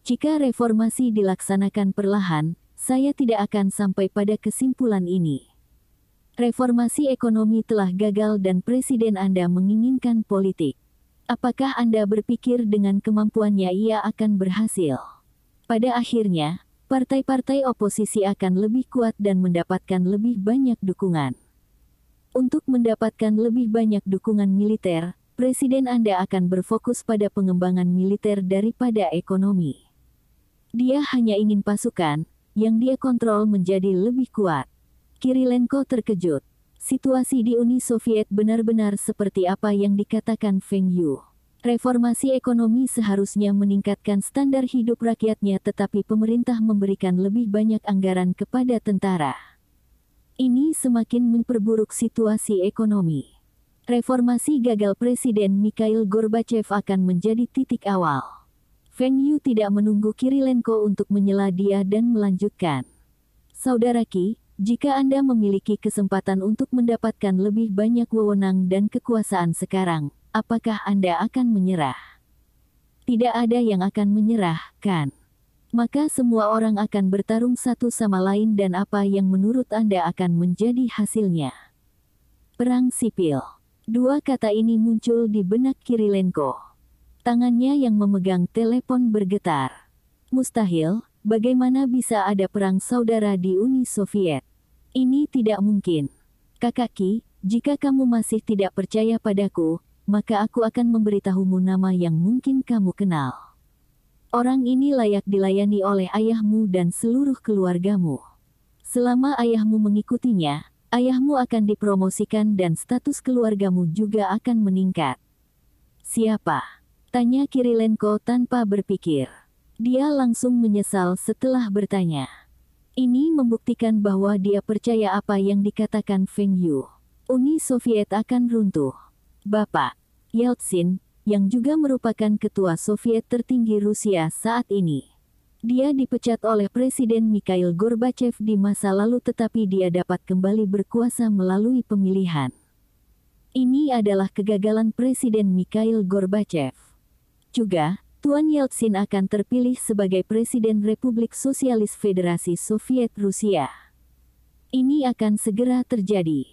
A: Jika reformasi dilaksanakan perlahan, saya tidak akan sampai pada kesimpulan ini. Reformasi ekonomi telah gagal dan presiden Anda menginginkan politik. Apakah Anda berpikir dengan kemampuannya ia akan berhasil? Pada akhirnya, partai-partai oposisi akan lebih kuat dan mendapatkan lebih banyak dukungan. Untuk mendapatkan lebih banyak dukungan militer, presiden Anda akan berfokus pada pengembangan militer daripada ekonomi. Dia hanya ingin pasukan yang dia kontrol menjadi lebih kuat. Kirilenko terkejut. Situasi di Uni Soviet benar-benar seperti apa yang dikatakan Feng Yu. Reformasi ekonomi seharusnya meningkatkan standar hidup rakyatnya, tetapi pemerintah memberikan lebih banyak anggaran kepada tentara. Ini semakin memperburuk situasi ekonomi. Reformasi gagal Presiden Mikhail Gorbachev akan menjadi titik awal. Feng Yu tidak menunggu Kirilenko untuk menyela dia dan melanjutkan. Saudara Ki, jika Anda memiliki kesempatan untuk mendapatkan lebih banyak wewenang dan kekuasaan sekarang, apakah Anda akan menyerah? Tidak ada yang akan menyerah, kan? Maka semua orang akan bertarung satu sama lain dan apa yang menurut Anda akan menjadi hasilnya? Perang sipil. Dua kata ini muncul di benak Kirilenko. Tangannya yang memegang telepon bergetar. Mustahil, bagaimana bisa ada perang saudara di Uni Soviet? Ini tidak mungkin. Kakak Qi, jika kamu masih tidak percaya padaku, maka aku akan memberitahumu nama yang mungkin kamu kenal. Orang ini layak dilayani oleh ayahmu dan seluruh keluargamu. Selama ayahmu mengikutinya, ayahmu akan dipromosikan dan status keluargamu juga akan meningkat. Siapa? Tanya Kirilenko tanpa berpikir. Dia langsung menyesal setelah bertanya. Ini membuktikan bahwa dia percaya apa yang dikatakan Feng Yu. Uni Soviet akan runtuh. Bapak Yeltsin, yang juga merupakan ketua Soviet tertinggi Rusia saat ini. Dia dipecat oleh Presiden Mikhail Gorbachev di masa lalu, tetapi dia dapat kembali berkuasa melalui pemilihan. Ini adalah kegagalan Presiden Mikhail Gorbachev. Juga, Tuan Yeltsin akan terpilih sebagai Presiden Republik Sosialis Federasi Soviet Rusia. Ini akan segera terjadi.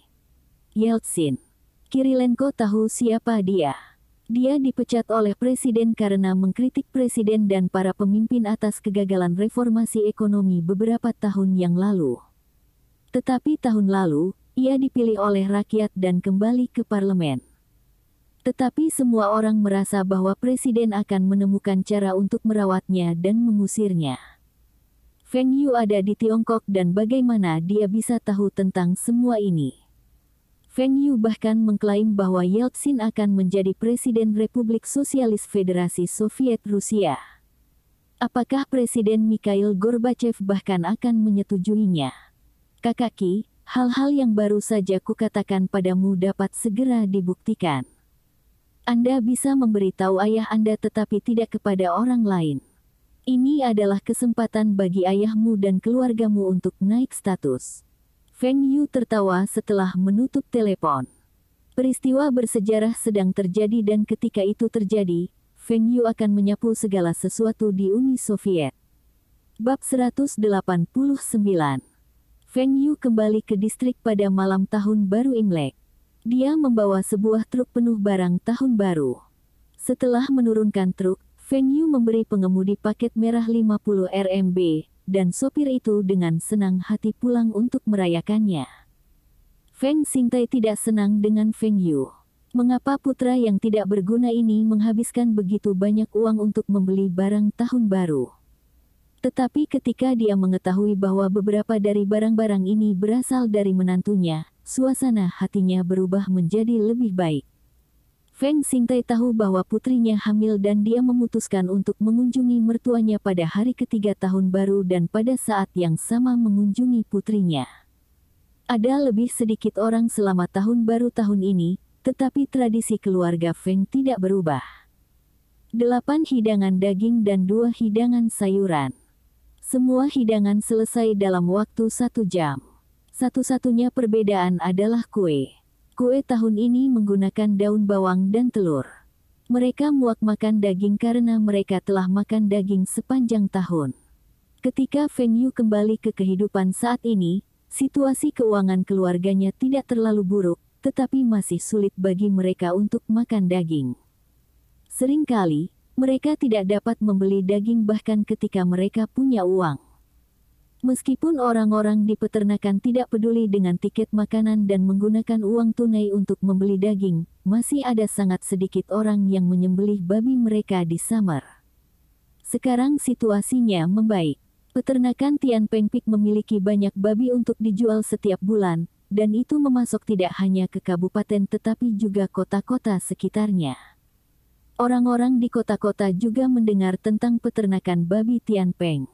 A: Yeltsin. Kirilenko tahu siapa dia. Dia dipecat oleh presiden karena mengkritik presiden dan para pemimpin atas kegagalan reformasi ekonomi beberapa tahun yang lalu. Tetapi tahun lalu, ia dipilih oleh rakyat dan kembali ke parlemen. Tetapi semua orang merasa bahwa presiden akan menemukan cara untuk merawatnya dan mengusirnya. Feng Yu ada di Tiongkok dan bagaimana dia bisa tahu tentang semua ini? Feng Yu bahkan mengklaim bahwa Yeltsin akan menjadi Presiden Republik Sosialis Federasi Soviet Rusia. Apakah Presiden Mikhail Gorbachev bahkan akan menyetujuinya? Kakak Qi, hal-hal yang baru saja kukatakan padamu dapat segera dibuktikan. Anda bisa memberitahu ayah Anda tetapi tidak kepada orang lain. Ini adalah kesempatan bagi ayahmu dan keluargamu untuk naik status. Feng Yu tertawa setelah menutup telepon. Peristiwa bersejarah sedang terjadi dan ketika itu terjadi, Feng Yu akan menyapu segala sesuatu di Uni Soviet. Bab 189. Feng Yu kembali ke distrik pada malam tahun baru Imlek. Dia membawa sebuah truk penuh barang tahun baru. Setelah menurunkan truk, Feng Yu memberi pengemudi paket merah 50 RMB. Dan sopir itu dengan senang hati pulang untuk merayakannya. Feng Xingtai tidak senang dengan Feng Yu. Mengapa putra yang tidak berguna ini menghabiskan begitu banyak uang untuk membeli barang tahun baru? Tetapi ketika dia mengetahui bahwa beberapa dari barang-barang ini berasal dari menantunya, suasana hatinya berubah menjadi lebih baik. Feng Xingtai tahu bahwa putrinya hamil dan dia memutuskan untuk mengunjungi mertuanya pada hari ketiga tahun baru dan pada saat yang sama mengunjungi putrinya. Ada lebih sedikit orang selama tahun baru tahun ini, tetapi tradisi keluarga Feng tidak berubah. 8 hidangan daging dan 2 hidangan sayuran. Semua hidangan selesai dalam waktu 1 jam. Satu-satunya perbedaan adalah kue. Kue tahun ini menggunakan daun bawang dan telur. Mereka muak makan daging karena mereka telah makan daging sepanjang tahun. Ketika Feng Yu kembali ke kehidupan saat ini, situasi keuangan keluarganya tidak terlalu buruk, tetapi masih sulit bagi mereka untuk makan daging. Seringkali, mereka tidak dapat membeli daging bahkan ketika mereka punya uang. Meskipun orang-orang di peternakan tidak peduli dengan tiket makanan dan menggunakan uang tunai untuk membeli daging, masih ada sangat sedikit orang yang menyembelih babi mereka di Samar. Sekarang situasinya membaik. Peternakan Tian Peng Pik memiliki banyak babi untuk dijual setiap bulan, dan itu memasok tidak hanya ke kabupaten tetapi juga kota-kota sekitarnya. Orang-orang di kota-kota juga mendengar tentang peternakan babi Tian Peng.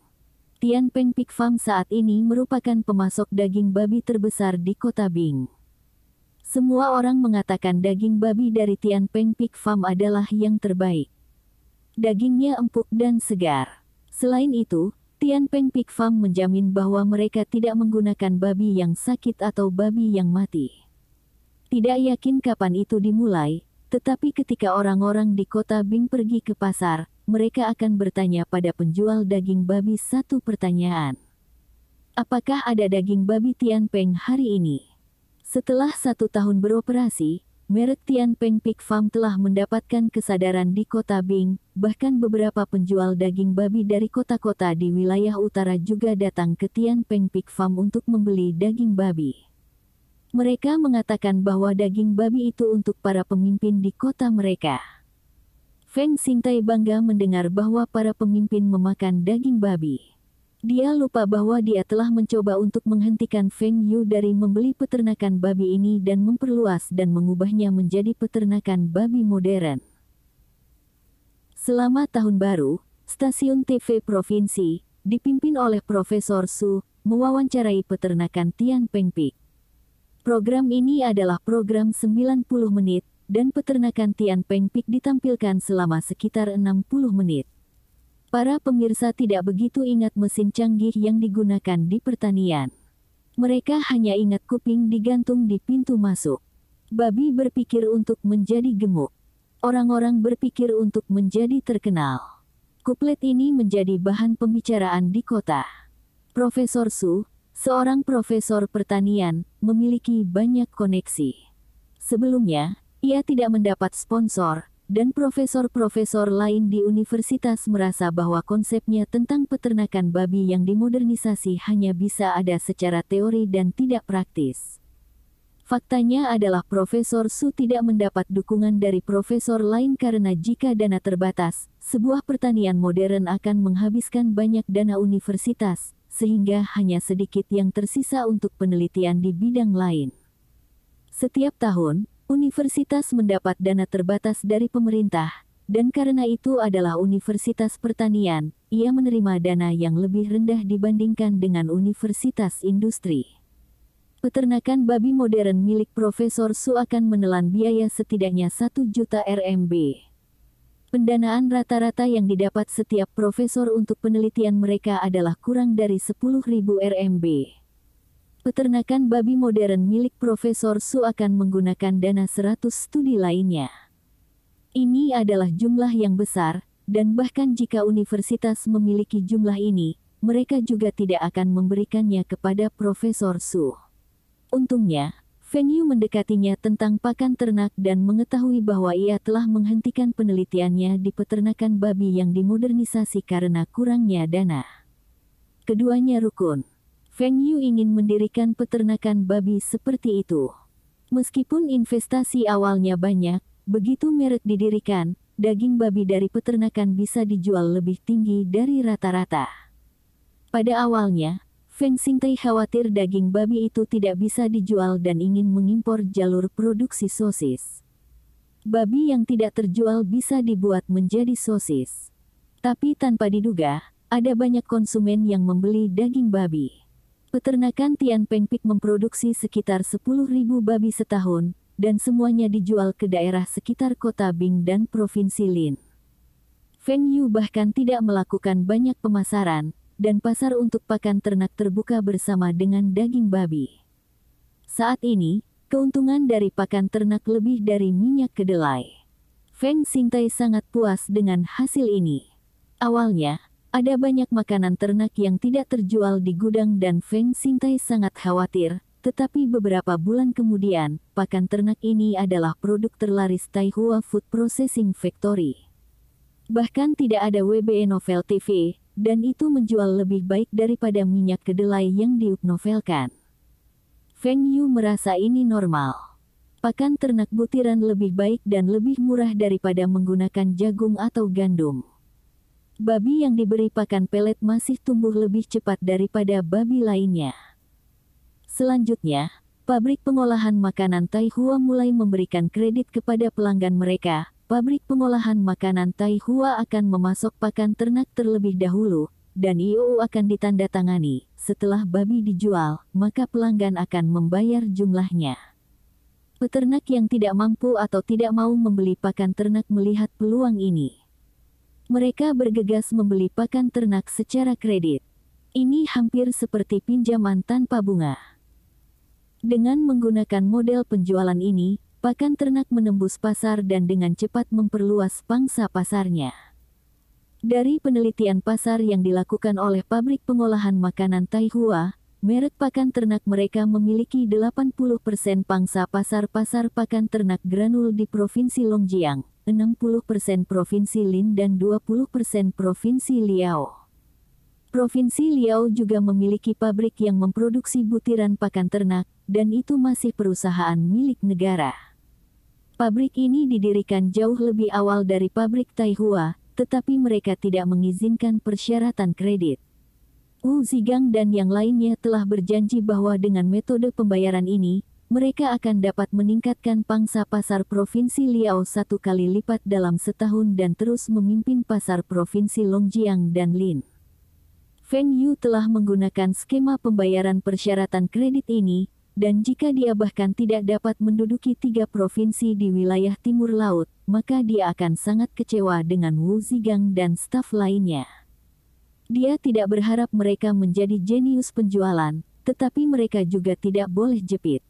A: Tian Peng Pig Farm saat ini merupakan pemasok daging babi terbesar di kota Bing. Semua orang mengatakan daging babi dari Tian Peng Pig Farm adalah yang terbaik. Dagingnya empuk dan segar. Selain itu, Tian Peng Pig Farm menjamin bahwa mereka tidak menggunakan babi yang sakit atau babi yang mati. Tidak yakin kapan itu dimulai, tetapi ketika orang-orang di kota Bing pergi ke pasar, mereka akan bertanya pada penjual daging babi satu pertanyaan. Apakah ada daging babi Tian Peng hari ini? Setelah 1 tahun beroperasi, merek Tian Peng Pig Farm telah mendapatkan kesadaran di kota Bing, bahkan beberapa penjual daging babi dari kota-kota di wilayah utara juga datang ke Tian Peng Pig Farm untuk membeli daging babi. Mereka mengatakan bahwa daging babi itu untuk para pemimpin di kota mereka. Feng Xingtai bangga mendengar bahwa para pemimpin memakan daging babi. Dia lupa bahwa dia telah mencoba untuk menghentikan Feng Yu dari membeli peternakan babi ini dan memperluas dan mengubahnya menjadi peternakan babi modern. Selama tahun baru, stasiun TV provinsi, dipimpin oleh Profesor Su, mewawancarai peternakan Tian Peng Pik. Program ini adalah program 90 menit, dan peternakan Tian Peng Pik ditampilkan selama sekitar 60 menit. Para pemirsa tidak begitu ingat mesin canggih yang digunakan di pertanian. Mereka hanya ingat kuping digantung di pintu masuk. Babi berpikir untuk menjadi gemuk. Orang-orang berpikir untuk menjadi terkenal. Kuplet ini menjadi bahan pembicaraan di kota. Profesor Su, seorang profesor pertanian, memiliki banyak koneksi. Sebelumnya, ia tidak mendapat sponsor, dan profesor-profesor lain di universitas merasa bahwa konsepnya tentang peternakan babi yang dimodernisasi hanya bisa ada secara teori dan tidak praktis. Faktanya adalah Profesor Su tidak mendapat dukungan dari profesor lain karena jika dana terbatas, sebuah pertanian modern akan menghabiskan banyak dana universitas, sehingga hanya sedikit yang tersisa untuk penelitian di bidang lain. Setiap tahun, universitas mendapat dana terbatas dari pemerintah, dan karena itu adalah universitas pertanian, ia menerima dana yang lebih rendah dibandingkan dengan universitas industri. Peternakan babi modern milik Profesor Su akan menelan biaya setidaknya 1 juta RMB. Pendanaan rata-rata yang didapat setiap profesor untuk penelitian mereka adalah kurang dari 10.000 RMB. Peternakan babi modern milik Profesor Su akan menggunakan dana 100 studi lainnya. Ini adalah jumlah yang besar, dan bahkan jika universitas memiliki jumlah ini, mereka juga tidak akan memberikannya kepada Profesor Su. Untungnya, Feng Yu mendekatinya tentang pakan ternak dan mengetahui bahwa ia telah menghentikan penelitiannya di peternakan babi yang dimodernisasi karena kurangnya dana. Keduanya rukun. Feng Yu ingin mendirikan peternakan babi seperti itu. Meskipun investasi awalnya banyak, begitu merek didirikan, daging babi dari peternakan bisa dijual lebih tinggi dari rata-rata. Pada awalnya, Feng Xingtai khawatir daging babi itu tidak bisa dijual dan ingin mengimpor jalur produksi sosis. Babi yang tidak terjual bisa dibuat menjadi sosis. Tapi tanpa diduga, ada banyak konsumen yang membeli daging babi. Peternakan Tian Peng Pik memproduksi sekitar 10.000 babi setahun, dan semuanya dijual ke daerah sekitar kota Bing dan Provinsi Lin. Feng Yu bahkan tidak melakukan banyak pemasaran, dan pasar untuk pakan ternak terbuka bersama dengan daging babi. Saat ini, keuntungan dari pakan ternak lebih dari minyak kedelai. Feng Xingtai sangat puas dengan hasil ini. Awalnya, ada banyak makanan ternak yang tidak terjual di gudang dan Feng Xingtai sangat khawatir, tetapi beberapa bulan kemudian, pakan ternak ini adalah produk terlaris Taihua Food Processing Factory. Bahkan tidak ada WBE novel TV, dan itu menjual lebih baik daripada minyak kedelai yang diupnovelkan. Feng Yu merasa ini normal. Pakan ternak butiran lebih baik dan lebih murah daripada menggunakan jagung atau gandum. Babi yang diberi pakan pelet masih tumbuh lebih cepat daripada babi lainnya. Selanjutnya, pabrik pengolahan makanan Taihua mulai memberikan kredit kepada pelanggan mereka. Pabrik pengolahan makanan Taihua akan memasok pakan ternak terlebih dahulu, dan IOU akan ditandatangani. Setelah babi dijual, maka pelanggan akan membayar jumlahnya. Peternak yang tidak mampu atau tidak mau membeli pakan ternak melihat peluang ini. Mereka bergegas membeli pakan ternak secara kredit. Ini hampir seperti pinjaman tanpa bunga. Dengan menggunakan model penjualan ini, pakan ternak menembus pasar dan dengan cepat memperluas pangsa pasarnya. Dari penelitian pasar yang dilakukan oleh pabrik pengolahan makanan Taihua, merek pakan ternak mereka memiliki 80% pangsa pasar pakan ternak granul di Provinsi Longjiang, 60% Provinsi Lin dan 20% Provinsi Liao. Provinsi Riau juga memiliki pabrik yang memproduksi butiran pakan ternak, dan itu masih perusahaan milik negara. Pabrik ini didirikan jauh lebih awal dari pabrik Taihua, tetapi mereka tidak mengizinkan persyaratan kredit. Wu Zigang dan yang lainnya telah berjanji bahwa dengan metode pembayaran ini, mereka akan dapat meningkatkan pangsa pasar Provinsi Riau 1 kali lipat dalam setahun dan terus memimpin pasar Provinsi Longjiang dan Lin. Feng Yu telah menggunakan skema pembayaran persyaratan kredit ini, dan jika dia bahkan tidak dapat menduduki 3 provinsi di wilayah timur laut, maka dia akan sangat kecewa dengan Wu Zigang dan staf lainnya. Dia tidak berharap mereka menjadi jenius penjualan, tetapi mereka juga tidak boleh jepit.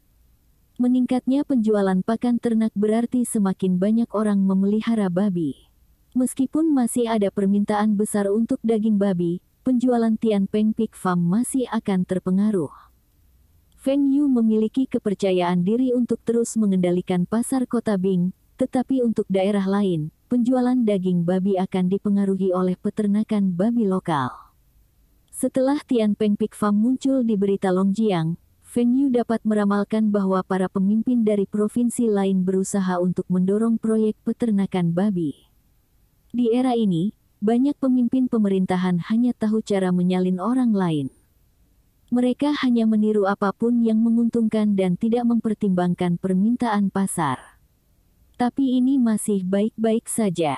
A: Meningkatnya penjualan pakan ternak berarti semakin banyak orang memelihara babi. Meskipun masih ada permintaan besar untuk daging babi, penjualan Tian Peng Pig Farm masih akan terpengaruh. Feng Yu memiliki kepercayaan diri untuk terus mengendalikan pasar kota Bing, tetapi untuk daerah lain, penjualan daging babi akan dipengaruhi oleh peternakan babi lokal. Setelah Tian Peng Pig Farm muncul di berita Longjiang, Feng Yu dapat meramalkan bahwa para pemimpin dari provinsi lain berusaha untuk mendorong proyek peternakan babi. Di era ini, banyak pemimpin pemerintahan hanya tahu cara menyalin orang lain. Mereka hanya meniru apapun yang menguntungkan dan tidak mempertimbangkan permintaan pasar. Tapi ini masih baik-baik saja.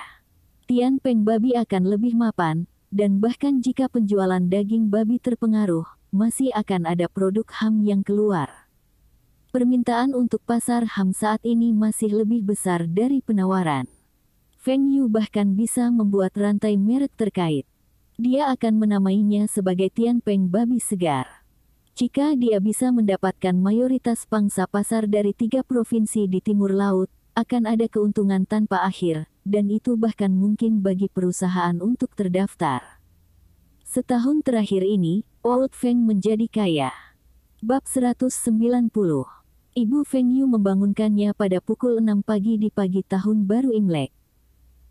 A: Tian Peng babi akan lebih mapan, dan bahkan jika penjualan daging babi terpengaruh, masih akan ada produk HAM yang keluar. Permintaan untuk pasar HAM saat ini masih lebih besar dari penawaran. Feng Yu bahkan bisa membuat rantai merek terkait. Dia akan menamainya sebagai Tian Peng babi segar. Jika dia bisa mendapatkan mayoritas pangsa pasar dari 3 provinsi di timur laut, akan ada keuntungan tanpa akhir, dan itu bahkan mungkin bagi perusahaan untuk terdaftar. Setahun terakhir ini, Old Feng menjadi kaya. Bab 190. Ibu Feng Yu membangunkannya pada pukul 6 pagi di pagi tahun baru Imlek.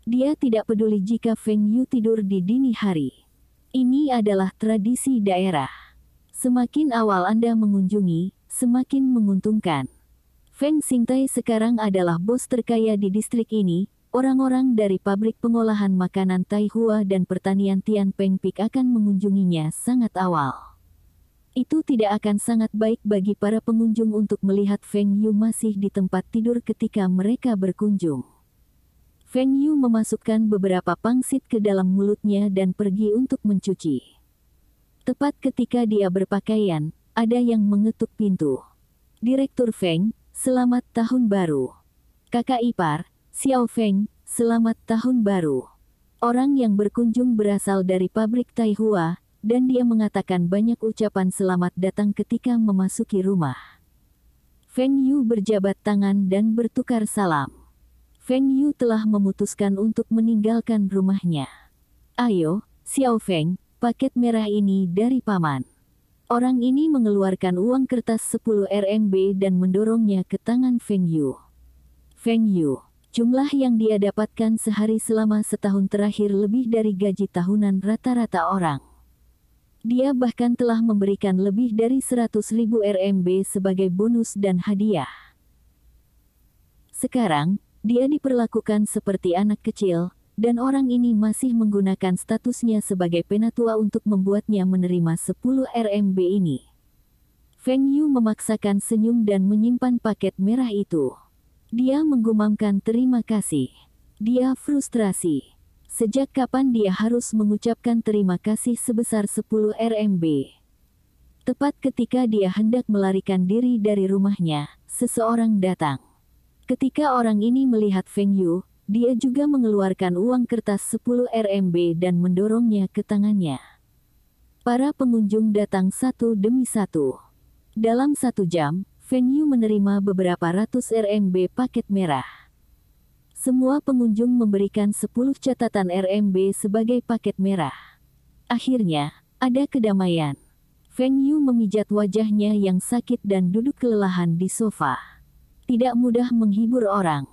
A: Dia tidak peduli jika Feng Yu tidur di dini hari. Ini adalah tradisi daerah. Semakin awal Anda mengunjungi, semakin menguntungkan. Feng Xingtai sekarang adalah bos terkaya di distrik ini. Orang-orang dari pabrik pengolahan makanan Taihua dan pertanian Tian Peng Pig akan mengunjunginya sangat awal. Itu tidak akan sangat baik bagi para pengunjung untuk melihat Feng Yu masih di tempat tidur ketika mereka berkunjung. Feng Yu memasukkan beberapa pangsit ke dalam mulutnya dan pergi untuk mencuci. Tepat ketika dia berpakaian, ada yang mengetuk pintu. Direktur Feng, selamat tahun baru. Kakak ipar, Xiao Feng, selamat tahun baru. Orang yang berkunjung berasal dari pabrik Taihua, dan dia mengatakan banyak ucapan selamat datang ketika memasuki rumah. Feng Yu berjabat tangan dan bertukar salam. Feng Yu telah memutuskan untuk meninggalkan rumahnya. Ayo, Xiao Feng, paket merah ini dari paman. Orang ini mengeluarkan uang kertas 10 RMB dan mendorongnya ke tangan Feng Yu. Feng Yu, jumlah yang dia dapatkan sehari selama setahun terakhir lebih dari gaji tahunan rata-rata orang. Dia bahkan telah memberikan lebih dari 100.000 RMB sebagai bonus dan hadiah. Sekarang, dia diperlakukan seperti anak kecil, dan orang ini masih menggunakan statusnya sebagai penatua untuk membuatnya menerima 10 RMB ini. Feng Yu memaksakan senyum dan menyimpan paket merah itu. Dia menggumamkan terima kasih. Dia frustrasi. Sejak kapan dia harus mengucapkan terima kasih sebesar 10 RMB? Tepat ketika dia hendak melarikan diri dari rumahnya, seseorang datang. Ketika orang ini melihat Feng Yu, dia juga mengeluarkan uang kertas 10 RMB dan mendorongnya ke tangannya. Para pengunjung datang satu demi satu. Dalam 1 jam, Feng Yu menerima beberapa ratus RMB paket merah. Semua pengunjung memberikan 10 catatan RMB sebagai paket merah. Akhirnya, ada kedamaian. Feng Yu memijat wajahnya yang sakit dan duduk kelelahan di sofa. Tidak mudah menghibur orang.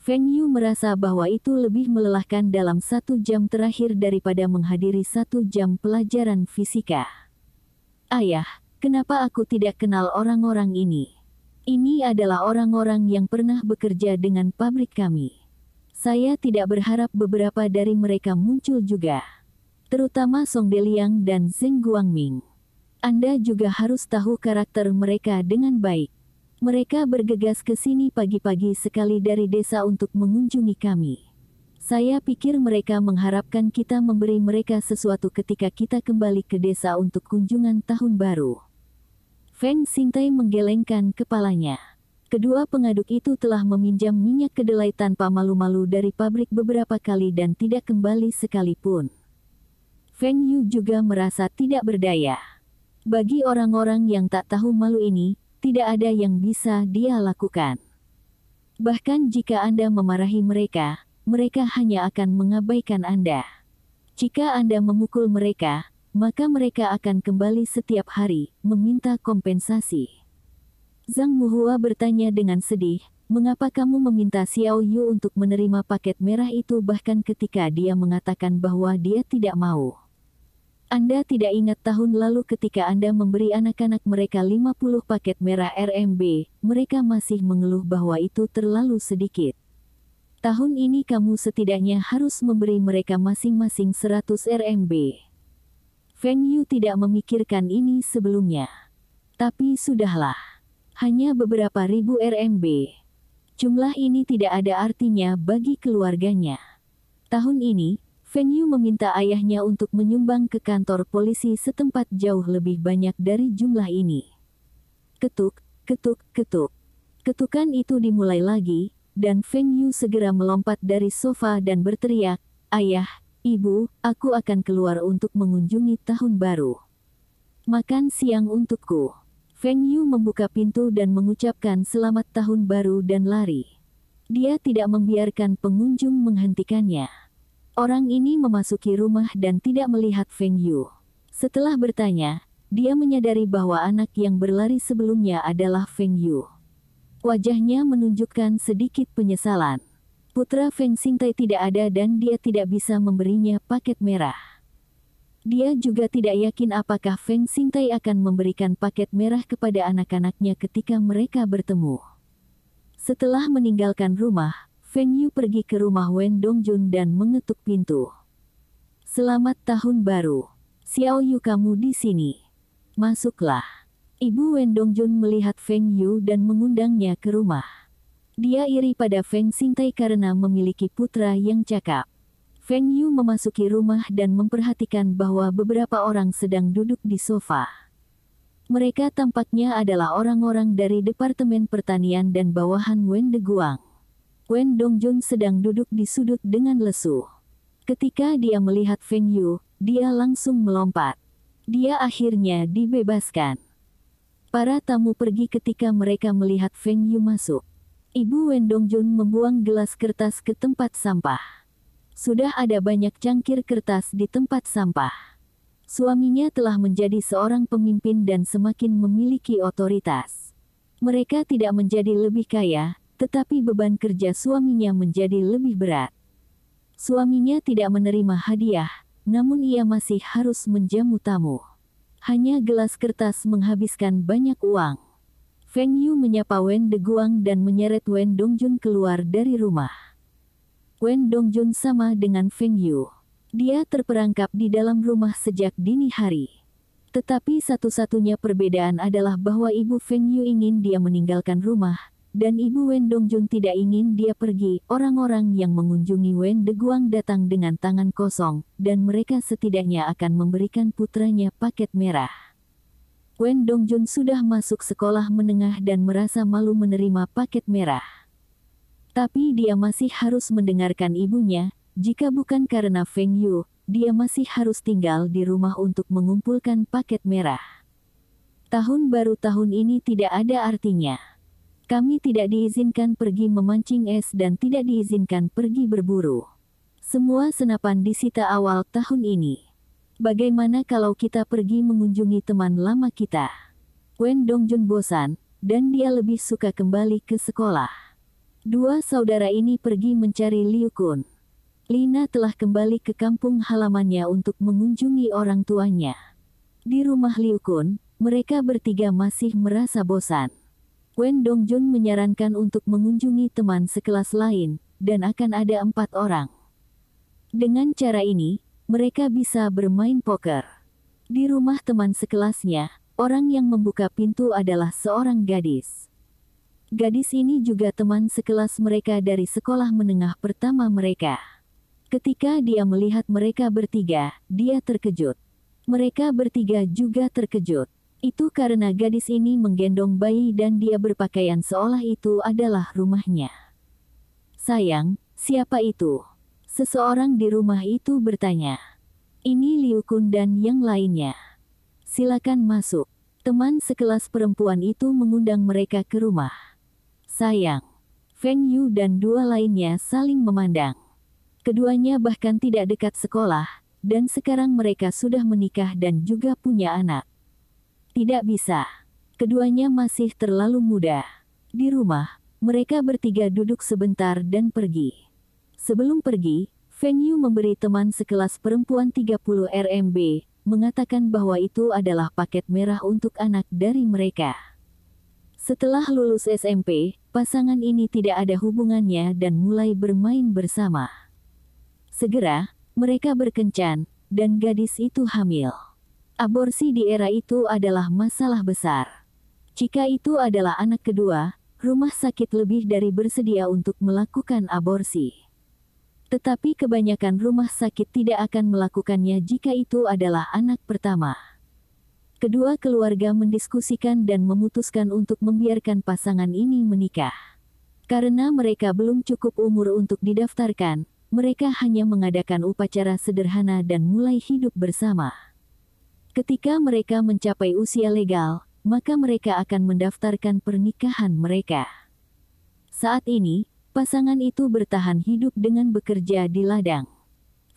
A: Feng Yu merasa bahwa itu lebih melelahkan dalam 1 jam terakhir daripada menghadiri 1 jam pelajaran fisika. Ayah, kenapa aku tidak kenal orang-orang ini? Ini adalah orang-orang yang pernah bekerja dengan pabrik kami. Saya tidak berharap beberapa dari mereka muncul juga. Terutama Song Deliang dan Zheng Guangming. Anda juga harus tahu karakter mereka dengan baik. Mereka bergegas ke sini pagi-pagi sekali dari desa untuk mengunjungi kami. Saya pikir mereka mengharapkan kita memberi mereka sesuatu ketika kita kembali ke desa untuk kunjungan tahun baru. Feng Xingtai menggelengkan kepalanya. Kedua pengaduk itu telah meminjam minyak kedelai tanpa malu-malu dari pabrik beberapa kali dan tidak kembali sekalipun. Feng Yu juga merasa tidak berdaya. Bagi orang-orang yang tak tahu malu ini, tidak ada yang bisa dia lakukan. Bahkan jika Anda memarahi mereka, mereka hanya akan mengabaikan Anda. Jika Anda memukul mereka, maka mereka akan kembali setiap hari, meminta kompensasi. Zhang Muhua bertanya dengan sedih, mengapa kamu meminta Xiao Yu untuk menerima paket merah itu bahkan ketika dia mengatakan bahwa dia tidak mau? Anda tidak ingat tahun lalu ketika Anda memberi anak-anak mereka 50 paket merah RMB, mereka masih mengeluh bahwa itu terlalu sedikit. Tahun ini kamu setidaknya harus memberi mereka masing-masing 100 RMB. Feng Yu tidak memikirkan ini sebelumnya. Tapi sudahlah. Hanya beberapa ribu RMB. Jumlah ini tidak ada artinya bagi keluarganya. Tahun ini, Feng Yu meminta ayahnya untuk menyumbang ke kantor polisi setempat jauh lebih banyak dari jumlah ini. Ketuk, ketuk, ketuk. Ketukan itu dimulai lagi, dan Feng Yu segera melompat dari sofa dan berteriak, "Ayah, Ibu, aku akan keluar untuk mengunjungi tahun baru. Makan siang untukku." Feng Yu membuka pintu dan mengucapkan selamat tahun baru dan lari. Dia tidak membiarkan pengunjung menghentikannya. Orang ini memasuki rumah dan tidak melihat Feng Yu. Setelah bertanya, dia menyadari bahwa anak yang berlari sebelumnya adalah Feng Yu. Wajahnya menunjukkan sedikit penyesalan. Putra Feng Xingtai tidak ada dan dia tidak bisa memberinya paket merah. Dia juga tidak yakin apakah Feng Xingtai akan memberikan paket merah kepada anak-anaknya ketika mereka bertemu. Setelah meninggalkan rumah, Feng Yu pergi ke rumah Wen Dongjun dan mengetuk pintu. "Selamat tahun baru. Xiao Yu, kamu di sini. Masuklah." Ibu Wen Dongjun melihat Feng Yu dan mengundangnya ke rumah. Dia iri pada Feng Xingtai karena memiliki putra yang cakap. Feng Yu memasuki rumah dan memperhatikan bahwa beberapa orang sedang duduk di sofa. Mereka tampaknya adalah orang-orang dari Departemen Pertanian dan bawahan Wen De Guang. Wen Dongjun sedang duduk di sudut dengan lesu. Ketika dia melihat Feng Yu, dia langsung melompat. Dia akhirnya dibebaskan. Para tamu pergi ketika mereka melihat Feng Yu masuk. Ibu Wen Dongjun membuang gelas kertas ke tempat sampah. Sudah ada banyak cangkir kertas di tempat sampah. Suaminya telah menjadi seorang pemimpin dan semakin memiliki otoritas. Mereka tidak menjadi lebih kaya, tetapi beban kerja suaminya menjadi lebih berat. Suaminya tidak menerima hadiah, namun ia masih harus menjamu tamu. Hanya gelas kertas menghabiskan banyak uang. Feng Yu menyapa Wen De Guang dan menyeret Wen Dongjun keluar dari rumah. Wen Dongjun sama dengan Feng Yu. Dia terperangkap di dalam rumah sejak dini hari. Tetapi satu-satunya perbedaan adalah bahwa ibu Feng Yu ingin dia meninggalkan rumah, dan ibu Wen Dongjun tidak ingin dia pergi. Orang-orang yang mengunjungi Wen De Guang datang dengan tangan kosong, dan mereka setidaknya akan memberikan putranya paket merah. Wen Dongjun sudah masuk sekolah menengah dan merasa malu menerima paket merah. Tapi dia masih harus mendengarkan ibunya, jika bukan karena Feng Yu, dia masih harus tinggal di rumah untuk mengumpulkan paket merah. Tahun baru tahun ini tidak ada artinya. Kami tidak diizinkan pergi memancing es dan tidak diizinkan pergi berburu. Semua senapan disita awal tahun ini. Bagaimana kalau kita pergi mengunjungi teman lama kita? Wen Dongjun bosan, dan dia lebih suka kembali ke sekolah. Dua saudara ini pergi mencari Liu Kun. Lina telah kembali ke kampung halamannya untuk mengunjungi orang tuanya. Di rumah Liu Kun, mereka bertiga masih merasa bosan. Wen Dongjun menyarankan untuk mengunjungi teman sekelas lain, dan akan ada 4 orang. Dengan cara ini, mereka bisa bermain poker. Di rumah teman sekelasnya, orang yang membuka pintu adalah seorang gadis. Gadis ini juga teman sekelas mereka dari sekolah menengah pertama mereka. Ketika dia melihat mereka bertiga, dia terkejut. Mereka bertiga juga terkejut. Itu karena gadis ini menggendong bayi dan dia berpakaian seolah itu adalah rumahnya. "Sayang, siapa itu?" Seseorang di rumah itu bertanya. "Ini Liu Kun dan yang lainnya. Silakan masuk." Teman sekelas perempuan itu mengundang mereka ke rumah. "Sayang." Feng Yu dan 2 lainnya saling memandang. Keduanya bahkan tidak dekat sekolah, dan sekarang mereka sudah menikah dan juga punya anak. Tidak bisa. Keduanya masih terlalu muda. Di rumah, mereka bertiga duduk sebentar dan pergi. Sebelum pergi, Feng Yu memberi teman sekelas perempuan 30 RMB, mengatakan bahwa itu adalah paket merah untuk anak dari mereka. Setelah lulus SMP, pasangan ini tidak ada hubungannya dan mulai bermain bersama. Segera, mereka berkencan, dan gadis itu hamil. Aborsi di era itu adalah masalah besar. Jika itu adalah anak kedua, rumah sakit lebih dari bersedia untuk melakukan aborsi. Tetapi kebanyakan rumah sakit tidak akan melakukannya jika itu adalah anak pertama. Kedua keluarga mendiskusikan dan memutuskan untuk membiarkan pasangan ini menikah. Karena mereka belum cukup umur untuk didaftarkan, mereka hanya mengadakan upacara sederhana dan mulai hidup bersama. Ketika mereka mencapai usia legal, maka mereka akan mendaftarkan pernikahan mereka. Saat ini, pasangan itu bertahan hidup dengan bekerja di ladang.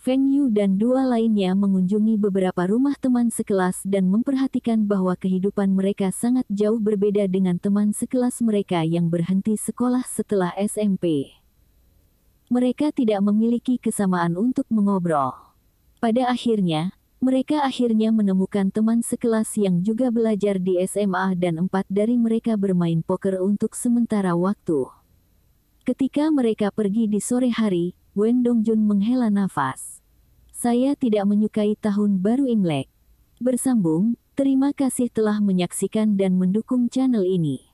A: Feng Yu dan 2 lainnya mengunjungi beberapa rumah teman sekelas dan memperhatikan bahwa kehidupan mereka sangat jauh berbeda dengan teman sekelas mereka yang berhenti sekolah setelah SMP. Mereka tidak memiliki kesamaan untuk mengobrol. Pada akhirnya, mereka akhirnya menemukan teman sekelas yang juga belajar di SMA dan 4 dari mereka bermain poker untuk sementara waktu. Ketika mereka pergi di sore hari, Wen Dongjun menghela nafas. "Saya tidak menyukai tahun baru Imlek." Bersambung, terima kasih telah menyaksikan dan mendukung channel ini.